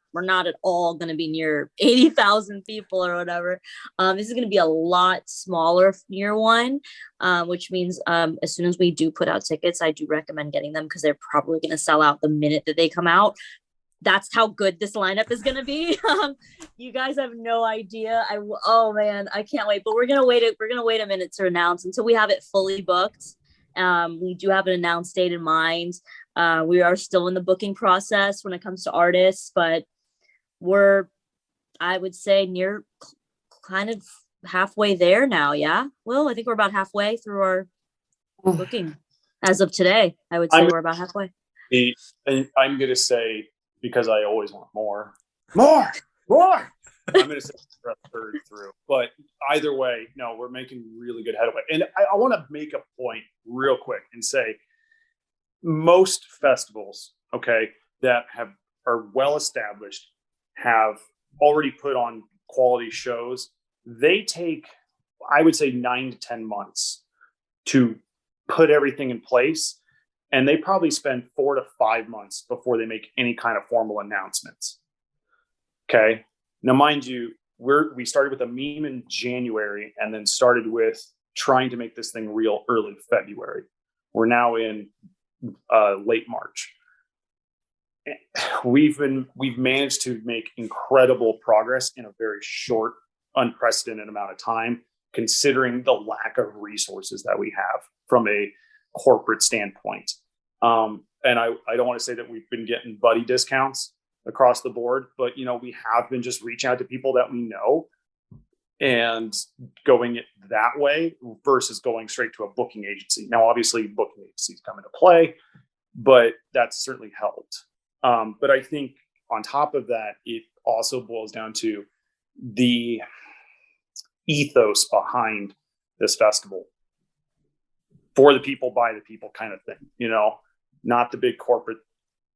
at all going to be near 80,000 people or whatever. This is going to be a lot smaller year one, which means as soon as we do put out tickets, I do recommend getting them because they're probably going to sell out the minute that they come out. That's how good this lineup is going to be. You guys have no idea. Oh man, I can't wait. But we're going to wait a minute to announce until we have it fully booked. We do have an announced date in mind. We are still in the booking process when it comes to artists, but I would say near kind of halfway there now. Yeah. Well, I think we're about halfway through our booking as of today. I would say we're about halfway. And I'm going to say, because I always want more. I'm going to say we're a third through, but either way, no, we're making really good headway. And I want to make a point real quick and say most festivals, that are well established, have already put on quality shows. They take, I would say, 9 to 10 months to put everything in place. And they probably spend 4 to 5 months before they make any kind of formal announcements. Okay. Now, mind you, we started with a meme in January and then started with trying to make this thing real early February. We're now in late March. We've managed to make incredible progress in a very short, unprecedented amount of time, considering the lack of resources that we have from a corporate standpoint. And I don't want to say that we've been getting buddy discounts across the board, but we have been just reaching out to people that we know and going it that way versus going straight to a booking agency. Now, obviously, booking agencies come into play, but that's certainly helped. But I think on top of that, it also boils down to the ethos behind this festival. For the people, by the people kind of thing, not the big corporate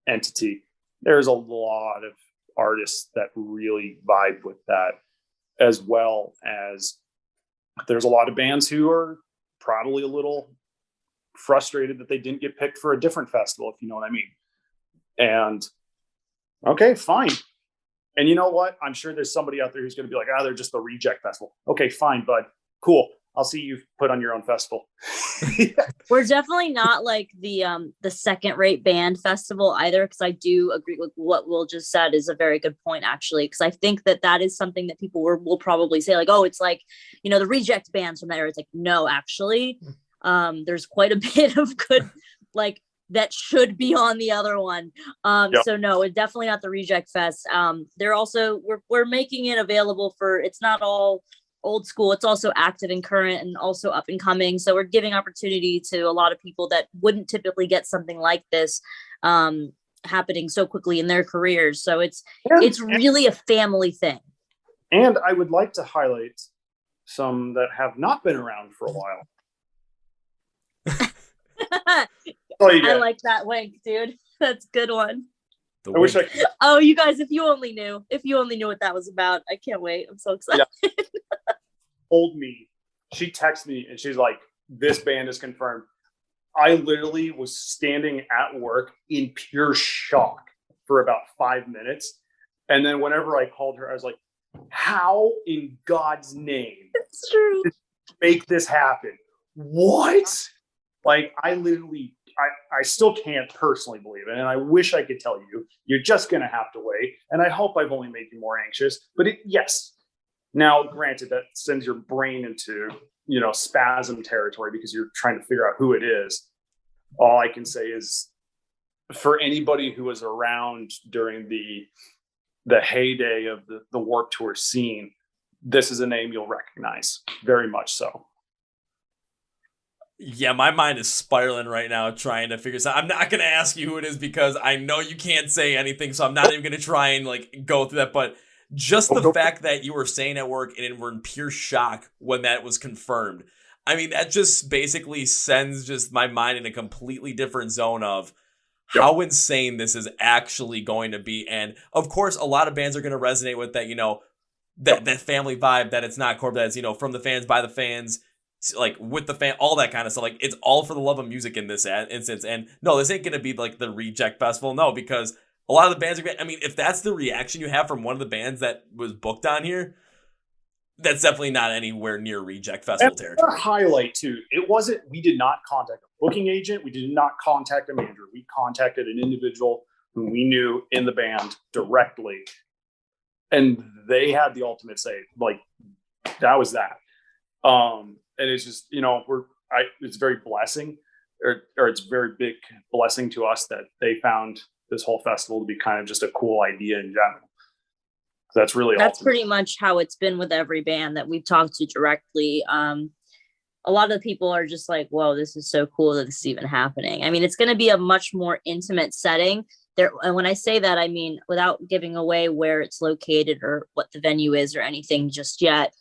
entity. There's a lot of artists that really vibe with that, as well as there's a lot of bands who are probably a little frustrated that they didn't get picked for a different festival, if you know what I mean. And okay, fine. And you know what? I'm sure there's somebody out there who's going to be like, they're just the reject festival. Okay, fine, bud. Cool. I'll see you put on your own festival. We're definitely not like the second rate band festival either, because I do agree with what Will just said is a very good point, actually, because I think that is something that people will probably say, like, oh, it's like, the reject bands from there. It's like, no, actually, there's quite a bit of good, like, that should be on the other one. So no, it's definitely not the Reject Fest. They're also, we're making it available for, it's not all old school, it's also active and current and also up and coming. So we're giving opportunity to a lot of people that wouldn't typically get something like this happening so quickly in their careers. So it's really a family thing. And I would like to highlight some that have not been around for a while. I like that wink, dude. That's a good one. I wish I could. Oh, you guys, if you only knew what that was about. I can't wait. I'm so excited. Yeah. Told me, she texted me and she's like, this band is confirmed. I literally was standing at work in pure shock for about 5 minutes. And then whenever I called her, I was like, how in God's name It's true. did you make this happen? What? Like, I literally, I still can't personally believe it. And I wish I could tell you, you're just going to have to wait. And I hope I've only made you more anxious. But yes. Now, granted, that sends your brain into, spasm territory because you're trying to figure out who it is. All I can say is, for anybody who was around during the heyday of the Warped Tour scene, this is a name you'll recognize, very much so. Yeah, my mind is spiraling right now trying to figure this out. I'm not going to ask you who it is because I know you can't say anything, so I'm not even going to try and go through that. But just the fact that you were saying at work and were in pure shock when that was confirmed, I mean, that just basically sends just my mind in a completely different zone of how insane this is actually going to be. And of course, a lot of bands are going to resonate with that, that family vibe, that it's not corporate, that it's, from the fans, by the fans, like with the fan, all that kind of stuff. Like, it's all for the love of music in this instance. And no, this ain't going to be like the Reject Festival. No, because a lot of the bands are great. I mean, if that's the reaction you have from one of the bands that was booked on here, that's definitely not anywhere near Reject Festival territory. Highlight too, we did not contact a booking agent. We did not contact a manager. We contacted an individual whom we knew in the band directly. And they had the ultimate say, like, that was that. And it's just, it's very blessing, or it's very big blessing to us that they found this whole festival to be kind of just a cool idea in general. That's really pretty much how it's been with every band that we've talked to directly. A lot of people are just like, whoa, this is so cool that this is even happening. I mean, it's going to be a much more intimate setting there. And when I say that, I mean, without giving away where it's located or what the venue is or anything just yet.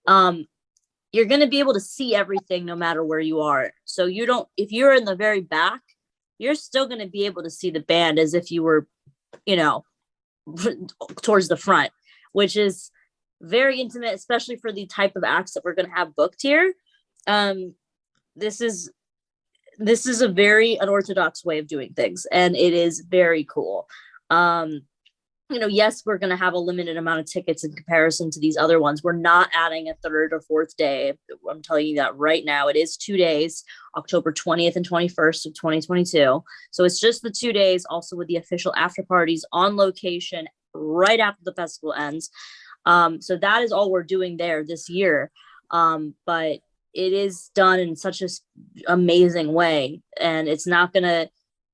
You're going to be able to see everything no matter where you are. So if you're in the very back, you're still going to be able to see the band as if you were, towards the front, which is very intimate, especially for the type of acts that we're going to have booked here. This is a very unorthodox way of doing things, and it is very cool. Yes, we're going to have a limited amount of tickets in comparison to these other ones. We're not adding a third or fourth day. I'm telling you that right now. It is 2 days, October 20th and 21st of 2022. So it's just the 2 days, also with the official after parties on location right after the festival ends. So that is all we're doing there this year. But it is done in such an amazing way. And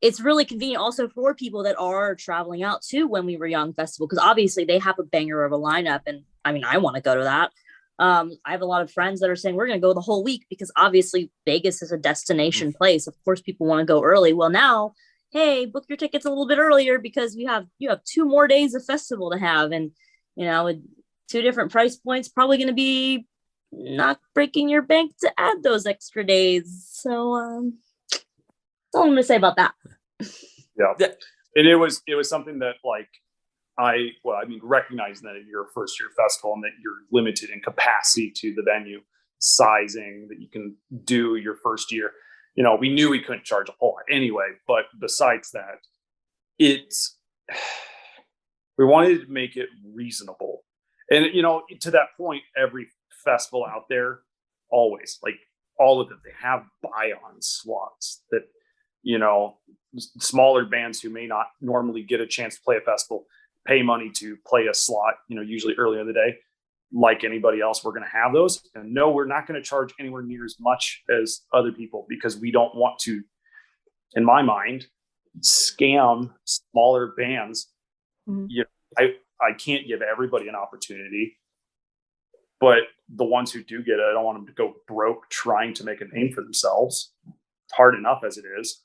it's really convenient also for people that are traveling out to When We Were Young Festival, because obviously they have a banger of a lineup. And I mean, I want to go to that. I have a lot of friends that are saying we're going to go the whole week because obviously Vegas is a destination place. Of course, people want to go early. Well, now, hey, book your tickets a little bit earlier because you have 2 more days of festival to have. And, with 2 different price points, probably going to be not breaking your bank to add those extra days. So, that's all I'm going to say about that. Yeah. And it was something that recognizing that you're a first year festival and that you're limited in capacity to the venue sizing that you can do your first year. We knew we couldn't charge a whole lot anyway, but besides that, we wanted to make it reasonable. And, to that point, every festival out there always, like all of them, they have buy-on slots that, smaller bands who may not normally get a chance to play a festival pay money to play a slot, usually earlier in the day. Like anybody else, we're going to have those. And no, we're not going to charge anywhere near as much as other people, because we don't want to, in my mind, scam smaller bands. Mhm. I can't give everybody an opportunity, but the ones who do get it, I don't want them to go broke trying to make a name for themselves. It's hard enough as it is.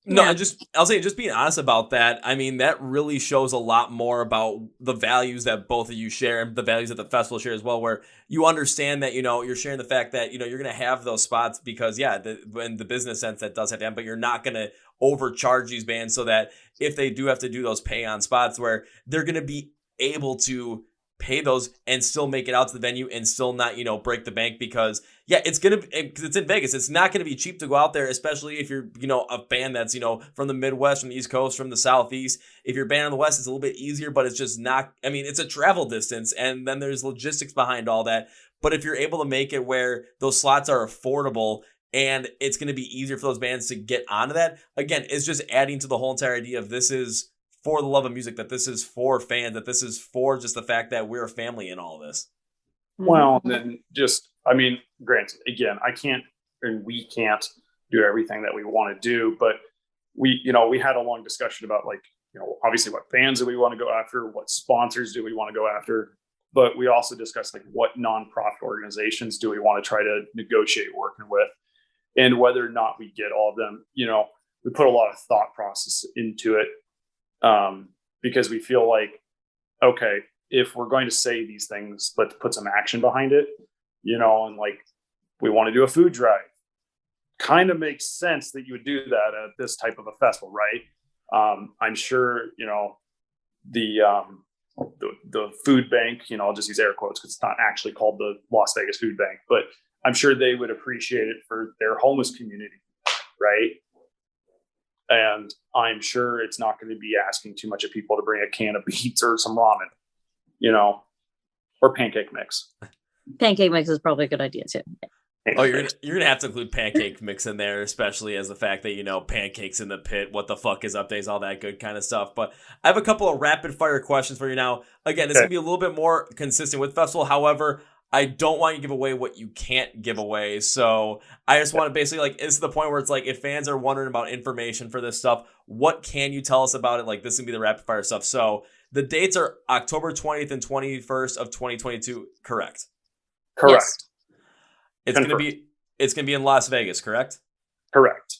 No, Yeah. I'll say, just being honest about that. I mean, that really shows a lot more about the values that both of you share, and the values that the festival share as well, where you understand that, you're sharing the fact that, you're going to have those spots because, yeah, in the business sense, that does have to happen, but you're not going to overcharge these bands, so that if they do have to do those pay on spots, where they're going to be able to pay those and still make it out to the venue and still not, break the bank, because it's in Vegas. It's not going to be cheap to go out there, especially if you're, a band that's, from the Midwest, from the East Coast, from the Southeast. If you're a band on the West, it's a little bit easier, but it's just not, it's a travel distance, and then there's logistics behind all that. But if you're able to make it where those slots are affordable and it's going to be easier for those bands to get onto that, again, it's just adding to the whole entire idea of this is for the love of music, that this is for fans, that this is for just the fact that we're a family in all of this. Well, and then granted, again, I can't, and we can't do everything that we want to do, but we had a long discussion about, like, obviously what bands do we want to go after, what sponsors do we want to go after, but we also discussed, like, what nonprofit organizations do we want to try to negotiate working with, and whether or not we get all of them. We put a lot of thought process into it, because we feel like, okay, if we're going to say these things, let's put some action behind it, and, like, we want to do a food drive. Kind of makes sense that you would do that at this type of a festival, right? I'm sure, the food bank, I'll just use air quotes because it's not actually called the Las Vegas Food Bank, but I'm sure they would appreciate it for their homeless community, right? And I'm sure it's not going to be asking too much of people to bring a can of beets or some ramen, or pancake mix. Pancake mix is probably a good idea too. Oh, you're gonna have to include pancake mix in there, especially as the fact that, pancakes in the pit, what the fuck is updates, all that good kind of stuff. But I have a couple of rapid fire questions for you now. Again, it's gonna be a little bit more consistent with festival. However, I don't want you to give away what you can't give away. So I just want to basically, like, it's the point where it's like, if fans are wondering about information for this stuff, what can you tell us about it? Like, this is gonna be the rapid fire stuff. So the dates are October 20th and 21st of 2022, correct? Correct. Yes. It's gonna be in Las Vegas, correct? Correct.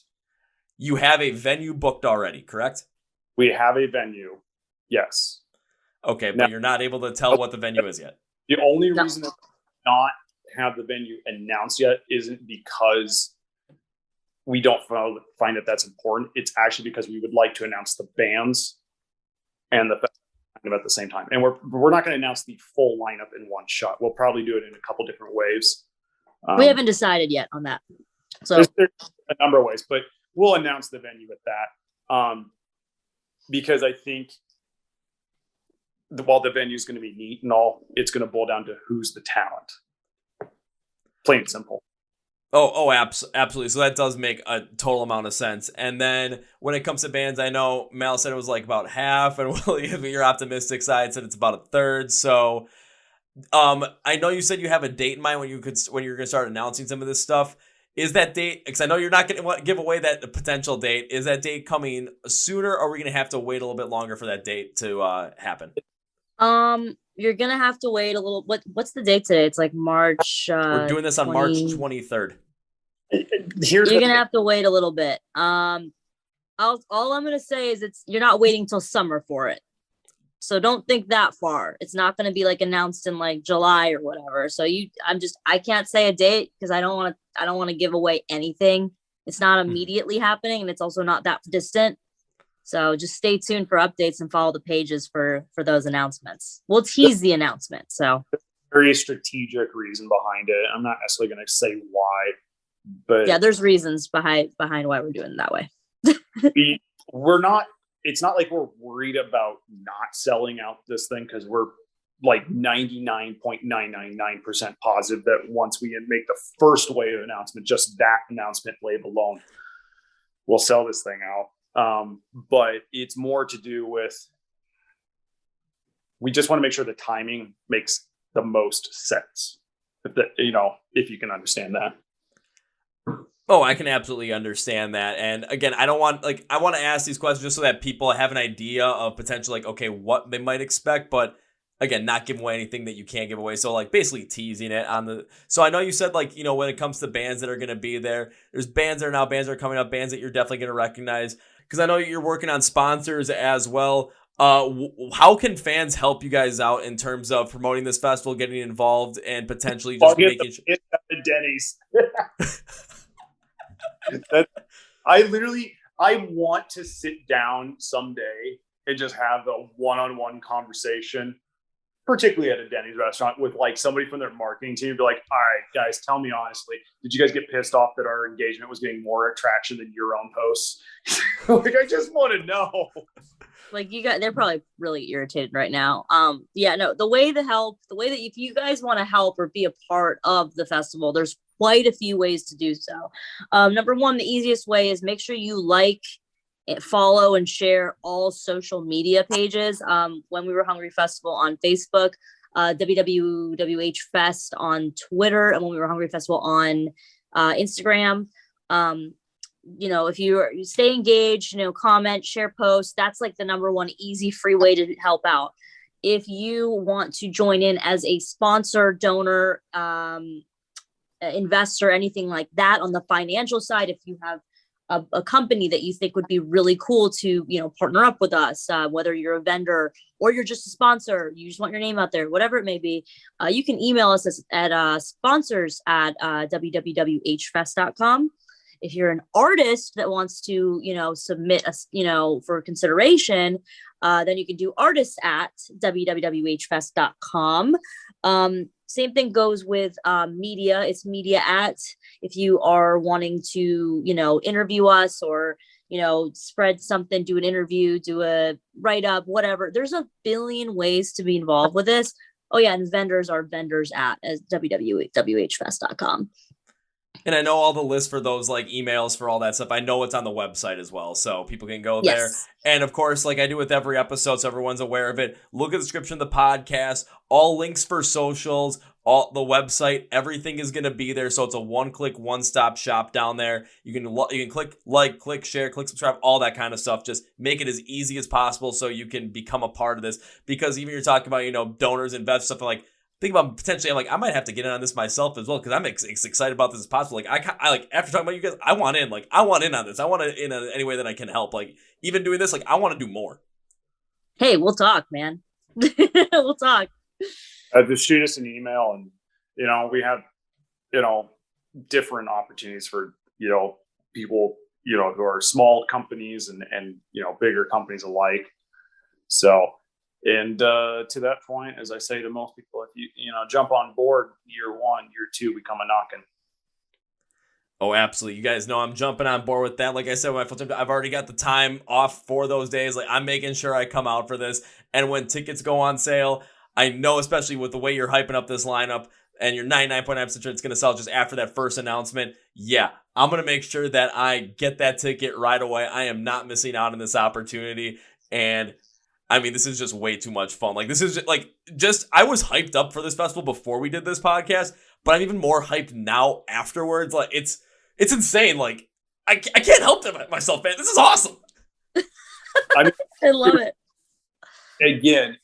You have a venue booked already, correct? We have a venue. Yes. Okay, but you're not able to tell what the venue is yet. The only reason that we not have the venue announced yet isn't because we don't find that that's important. It's actually because we would like to announce the bands and the festival at the same time. And we're not going to announce the full lineup in one shot. We'll probably do it in a couple different waves. We haven't decided yet on that. So there's a number of ways, but we'll announce the venue at that. Because I think while the venue is going to be neat and all, it's going to boil down to who's the talent. Plain and simple. Absolutely. So that does make a total amount of sense. And then when it comes to bands, I know Mal said it was like about half, and William, your optimistic side said it's about a third. So I know you said you have a date in mind when you're going to start announcing some of this stuff. Is that date, because I know you're not going to give away that potential date, is that date coming sooner, or are we going to have to wait a little bit longer for that date to happen? You're gonna have to wait a little. What's the date today? It's like March. We're doing this on March 23rd. You're gonna have to wait a little bit. All I'm gonna say is you're not waiting till summer for it. So don't think that far. It's not gonna be like announced in like July or whatever. So I can't say a date because I don't want to give away anything. It's not immediately happening, and it's also not that distant. So just stay tuned for updates and follow the pages for those announcements. We'll tease the announcement. So very strategic reason behind it. I'm not necessarily going to say why, but yeah, there's reasons behind why we're doing it that way. we're not. It's not like we're worried about not selling out this thing because we're like 99.999% positive that once we make the first wave announcement, just that announcement wave alone, we'll sell this thing out. But it's more to do with, we just want to make sure the timing makes the most sense. If you can understand that. Oh, I can absolutely understand that. And again, I want to ask these questions just so that people have an idea of potential, like, okay, what they might expect, but again, not give away anything that you can't give away. So like basically teasing it so I know you said, like, when it comes to bands that are going to be there, there's bands that are coming up, bands that you're definitely going to recognize. Because I know you're working on sponsors as well. How can fans help you guys out in terms of promoting this festival, getting involved, and potentially just making sure? Denny's. I want to sit down someday and just have a one-on-one conversation, particularly at a Denny's restaurant, with like somebody from their marketing team. Be like, all right, guys, tell me honestly, did you guys get pissed off that our engagement was getting more attraction than your own posts? Like, I just want to know. Like, they're probably really irritated right now. The way that if you guys want to help or be a part of the festival, there's quite a few ways to do so. Number one, the easiest way is make sure you like, follow, and share all social media pages. When We Were Hungry Festival on Facebook, WWWH Fest on Twitter, and When We Were Hungry Festival on Instagram. If you stay engaged, comment, share posts, that's like the number one easy, free way to help out. If you want to join in as a sponsor, donor, investor, anything like that on the financial side, if you have a company that you think would be really cool to, partner up with us, whether you're a vendor or you're just a sponsor, you just want your name out there, whatever it may be, you can email us at sponsors@wwwhfest.com. If you're an artist that wants to, submit for consideration, then you can do artists@wwwhfest.com. Same thing goes with media. It's media@. If you are wanting to, interview us or, spread something, do an interview, do a write-up, whatever. There's a billion ways to be involved with this. Oh, yeah. And vendors are vendors@wwwhfest.com. And I know all the lists for those, like, emails for all that stuff. I know it's on the website as well, so people can go there. Yes. And of course, like I do with every episode, so everyone's aware of it, look at the description of the podcast, all links for socials, all the website, everything is going to be there. So it's a one-click, one-stop shop down there. You can click like, click share, click subscribe, all that kind of stuff. Just make it as easy as possible so you can become a part of this. Because even you're talking about, donors, investors, stuff like, think about potentially, I might have to get in on this myself as well, because I'm excited about this as possible. Like, I like, after talking about you guys, I want in. Like, I want in on this. I want to in any way that I can help. Like, even doing this, like, I want to do more. Hey, we'll talk, man. We'll talk. Just shoot us an email, and we have different opportunities for people who are small companies and bigger companies alike. So. And to that point, as I say to most people, if you jump on board year 1, year 2, we come a knocking. Oh, absolutely. You guys know I'm jumping on board with that. Like I said, I've already got the time off for those days. Like, I'm making sure I come out for this. And when tickets go on sale, I know, especially with the way you're hyping up this lineup and you're 99.9% sure it's going to sell just after that first announcement. Yeah, I'm going to make sure that I get that ticket right away. I am not missing out on this opportunity. And this is just way too much fun. Like, this is just I was hyped up for this festival before we did this podcast, but I'm even more hyped now afterwards. Like, it's insane. Like, I can't help myself, man. This is awesome. I love it. Again,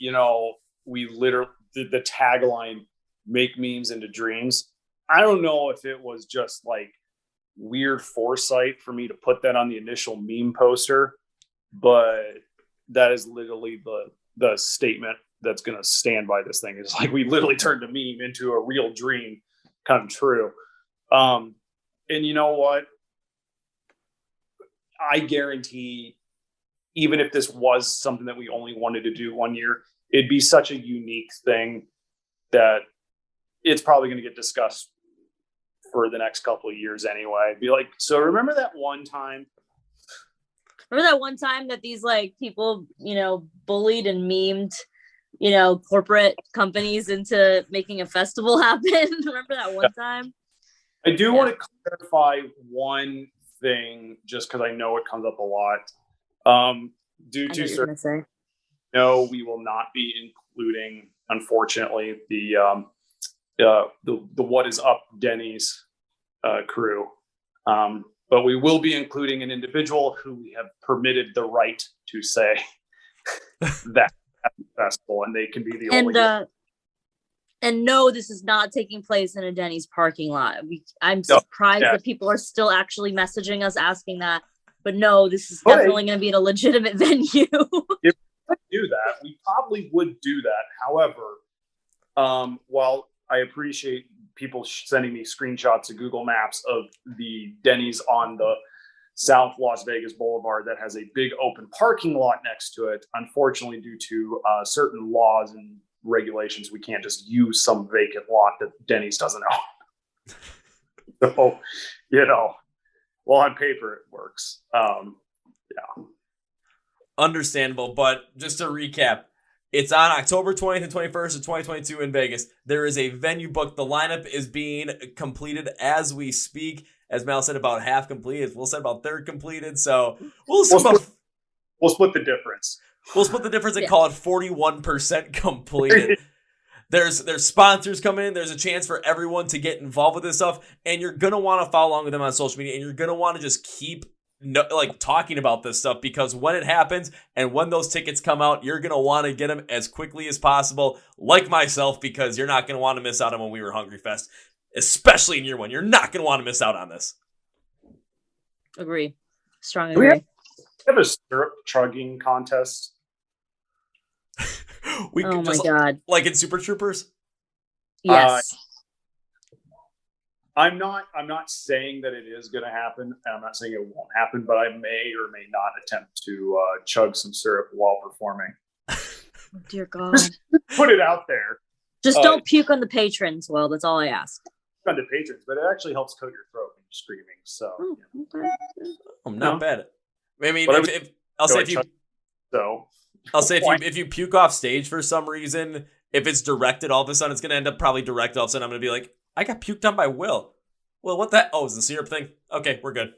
we literally did the tagline, make memes into dreams. I don't know if it was just like weird foresight for me to put that on the initial meme poster, but that is literally the statement that's going to stand by this thing. It's like we literally turned a meme into a real dream come true. And you know what? I guarantee, even if this was something that we only wanted to do 1 year, it'd be such a unique thing that it's probably going to get discussed for the next couple of years anyway. Be like, so remember that one time? Remember that one time that these people, bullied and memed corporate companies into making a festival happen. Remember that one time? I do want to clarify one thing, just because I know it comes up a lot. Due to certain, no, we will not be including, unfortunately, the What Is Up Denny's crew. But we will be including an individual who we have permitted the right to say that at the festival, and they can be the only. And no, this is not taking place in a Denny's parking lot. I'm surprised that people are still actually messaging us asking that. But no, this is definitely going to be in a legitimate venue. If we do that, we probably would do that. However, while I appreciate people sending me screenshots of Google Maps of the Denny's on the South Las Vegas Boulevard that has a big open parking lot next to it, unfortunately, due to certain laws and regulations, we can't just use some vacant lot that Denny's doesn't own. So, well, on paper it works. Understandable, but just to recap, it's on October 20th and 21st of 2022 in Vegas. There is a venue booked. The lineup is being completed as we speak. As Mal said, about half completed. We'll say about third completed. So we'll split the difference. We'll split the difference and call it 41% completed. There's sponsors coming in. There's a chance for everyone to get involved with this stuff. And you're going to want to follow along with them on social media. And you're going to want to just keep talking about this stuff, because when it happens and when those tickets come out, you're going to want to get them as quickly as possible, like myself, because you're not going to want to miss out on When We Were Hungry Fest, especially in year one. You're not going to want to miss out on this. Agree. Strong agree. We have a syrup chugging contest. Oh my God. Like in Super Troopers? Yes. I'm not saying that it is going to happen. I'm not saying it won't happen, but I may or may not attempt to chug some syrup while performing. Oh, dear God. Put it out there. Just don't puke on the patrons. Well, that's all I ask. On the patrons, but it actually helps coat your throat when you're screaming. So, okay. I'm not bad. I mean, if you puke off stage for some reason, if it's directed, all of a sudden it's going to end up probably directed. All of a sudden I'm going to be like, I got puked on by Will. Well, what that? Oh, it's the syrup thing? Okay, we're good.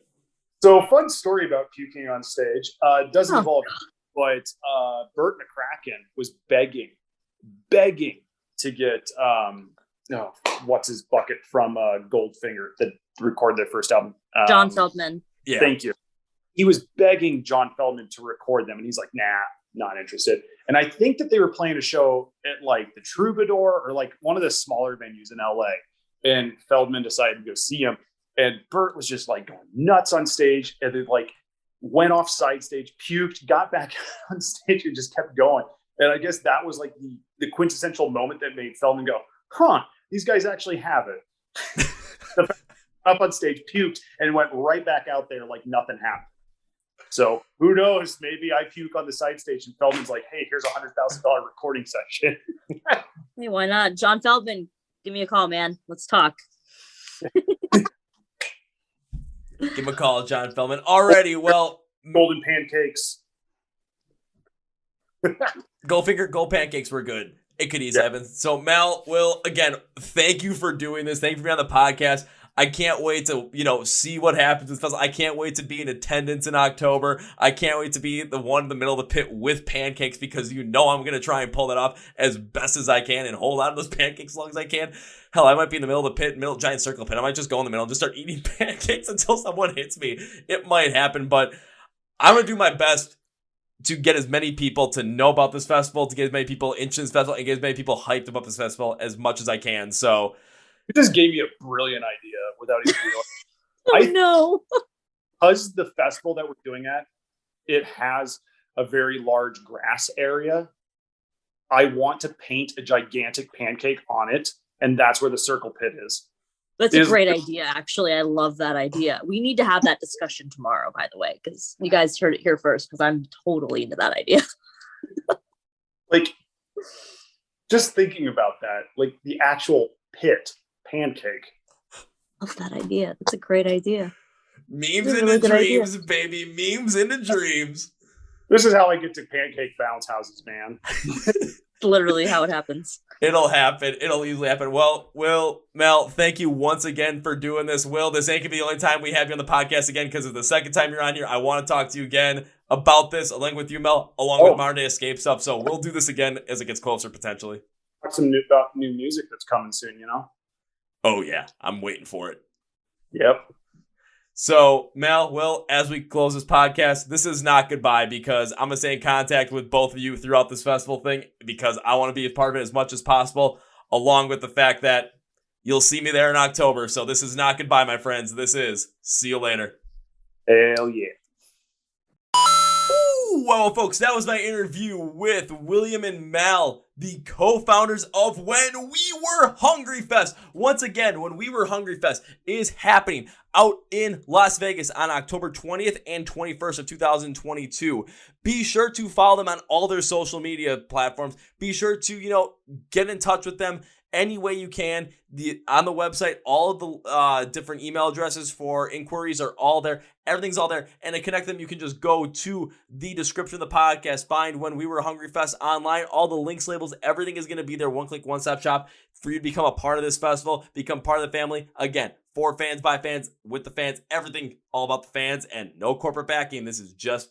So, fun story about puking on stage. Doesn't involve, but Bert McCracken was begging to get, what's his bucket from Goldfinger that recorded their first album? John Feldman. Yeah. Thank you. He was begging John Feldman to record them, and he's like, nah, not interested. And I think that they were playing a show at like the Troubadour or like one of the smaller venues in LA. And Feldman decided to go see him. And Bert was just like going nuts on stage, and then like went off side stage, puked, got back on stage, and just kept going. And I guess that was like the quintessential moment that made Feldman go, these guys actually have it. Up on stage, puked, and went right back out there like nothing happened. So who knows? Maybe I puke on the side stage, and Feldman's like, "Hey, here's $100,000 recording session." Hey, why not? John Feldman, give me a call, man. Let's talk. Give him a call, John Feldman. Alrighty, well, golden pancakes. Goldfinger, gold pancakes were good. It could easily happen. So, Mal, Will, again, thank you for doing this. Thank you for being on the podcast. I can't wait to, see what happens with festival. I can't wait to be in attendance in October. I can't wait to be the one in the middle of the pit with pancakes, because I'm going to try and pull that off as best as I can and hold on to those pancakes as long as I can. Hell, I might be in the middle of the pit, giant circle pit. I might just go in the middle and just start eating pancakes until someone hits me. It might happen, but I'm going to do my best to get as many people to know about this festival, to get as many people interested in this festival, and get as many people hyped about this festival as much as I can. So, you just gave me a brilliant idea without even realizing. No. Because the festival that we're doing it has a very large grass area. I want to paint a gigantic pancake on it, and that's where the circle pit is. That's a great idea, actually. I love that idea. We need to have that discussion tomorrow, by the way, because you guys heard it here first, because I'm totally into that idea. Like, just thinking about that, like the actual pit pancake. Love that idea. That's a great idea. Memes into dreams, baby. Memes into dreams. This is how I get to pancake bounce houses, man. literally how it happens. It'll happen. It'll easily happen. Well, Will, Mel, thank you once again for doing this. Will, this ain't gonna be the only time we have you on the podcast again, because it's the second time you're on here. I want to talk to you again about this, along with you, Mel, along with modern day escape stuff. So we'll do this again as it gets closer, potentially. Some new music that's coming soon, you know? Oh yeah, I'm waiting for it. Yep. So, Mel, Will, as we close this podcast, this is not goodbye, because I'm going to stay in contact with both of you throughout this festival thing, because I want to be a part of it as much as possible, along with the fact that you'll see me there in October. So this is not goodbye, my friends. This is see you later. Hell yeah. Well, folks, that was my interview with William and Mal, the co-founders of When We Were Hungry Fest. Once again, When We Were Hungry Fest is happening out in Las Vegas on October 20th and 21st of 2022. Be sure to follow them on all their social media platforms. Be sure to, get in touch with them any way you can. On the website, all of the different email addresses for inquiries are all there. Everything's all there. And to connect them, you can just go to the description of the podcast, find When We Were Hungry Fest online. All the links, labels, everything is going to be there. One click, one stop shop for you to become a part of this festival, become part of the family. Again, for fans, by fans, with the fans, everything all about the fans, and no corporate backing. This is just,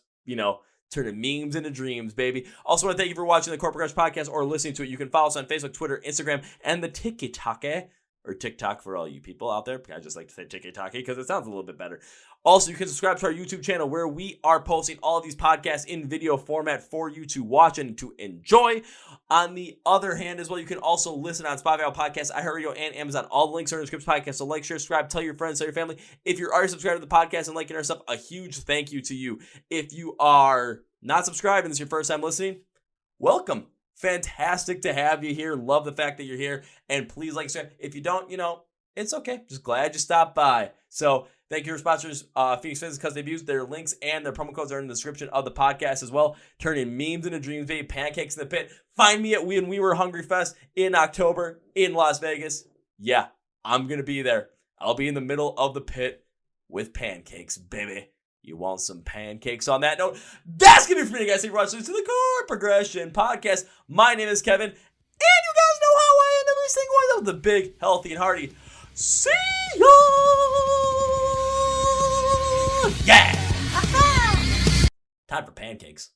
turning memes into dreams, baby. Also want to thank you for watching the Chord Progression Podcast or listening to it. You can follow us on Facebook, Twitter, Instagram, and the Tik Tok, or TikTok for all you people out there. I just like to say Tik Tok because it sounds a little bit better. Also, you can subscribe to our YouTube channel where we are posting all of these podcasts in video format for you to watch and to enjoy. On the other hand, as well, you can also listen on Spotify, Podcasts, iHeartRadio, and Amazon. All the links are in the description podcast. So like, share, subscribe, tell your friends, tell your family. If you're already subscribed to the podcast and liking our stuff, a huge thank you to you. If you are not subscribed and this is your first time listening, welcome. Fantastic to have you here. Love the fact that you're here. And please like, subscribe. If you don't, it's okay. Just glad you stopped by. So thank you to our sponsors, Phoenix Fitness, because they've used their links and their promo codes are in the description of the podcast as well. Turning memes into dreams, baby. Pancakes in the pit. Find me at When We Were Hungry Fest in October in Las Vegas. Yeah, I'm going to be there. I'll be in the middle of the pit with pancakes, baby. You want some pancakes? On that note, that's going to be for me, guys. Thank you for watching to the Chord Progression Podcast. My name is Kevin, and you guys know how I end every single one of the big, healthy, and hearty. See ya! Yeah! Time for pancakes.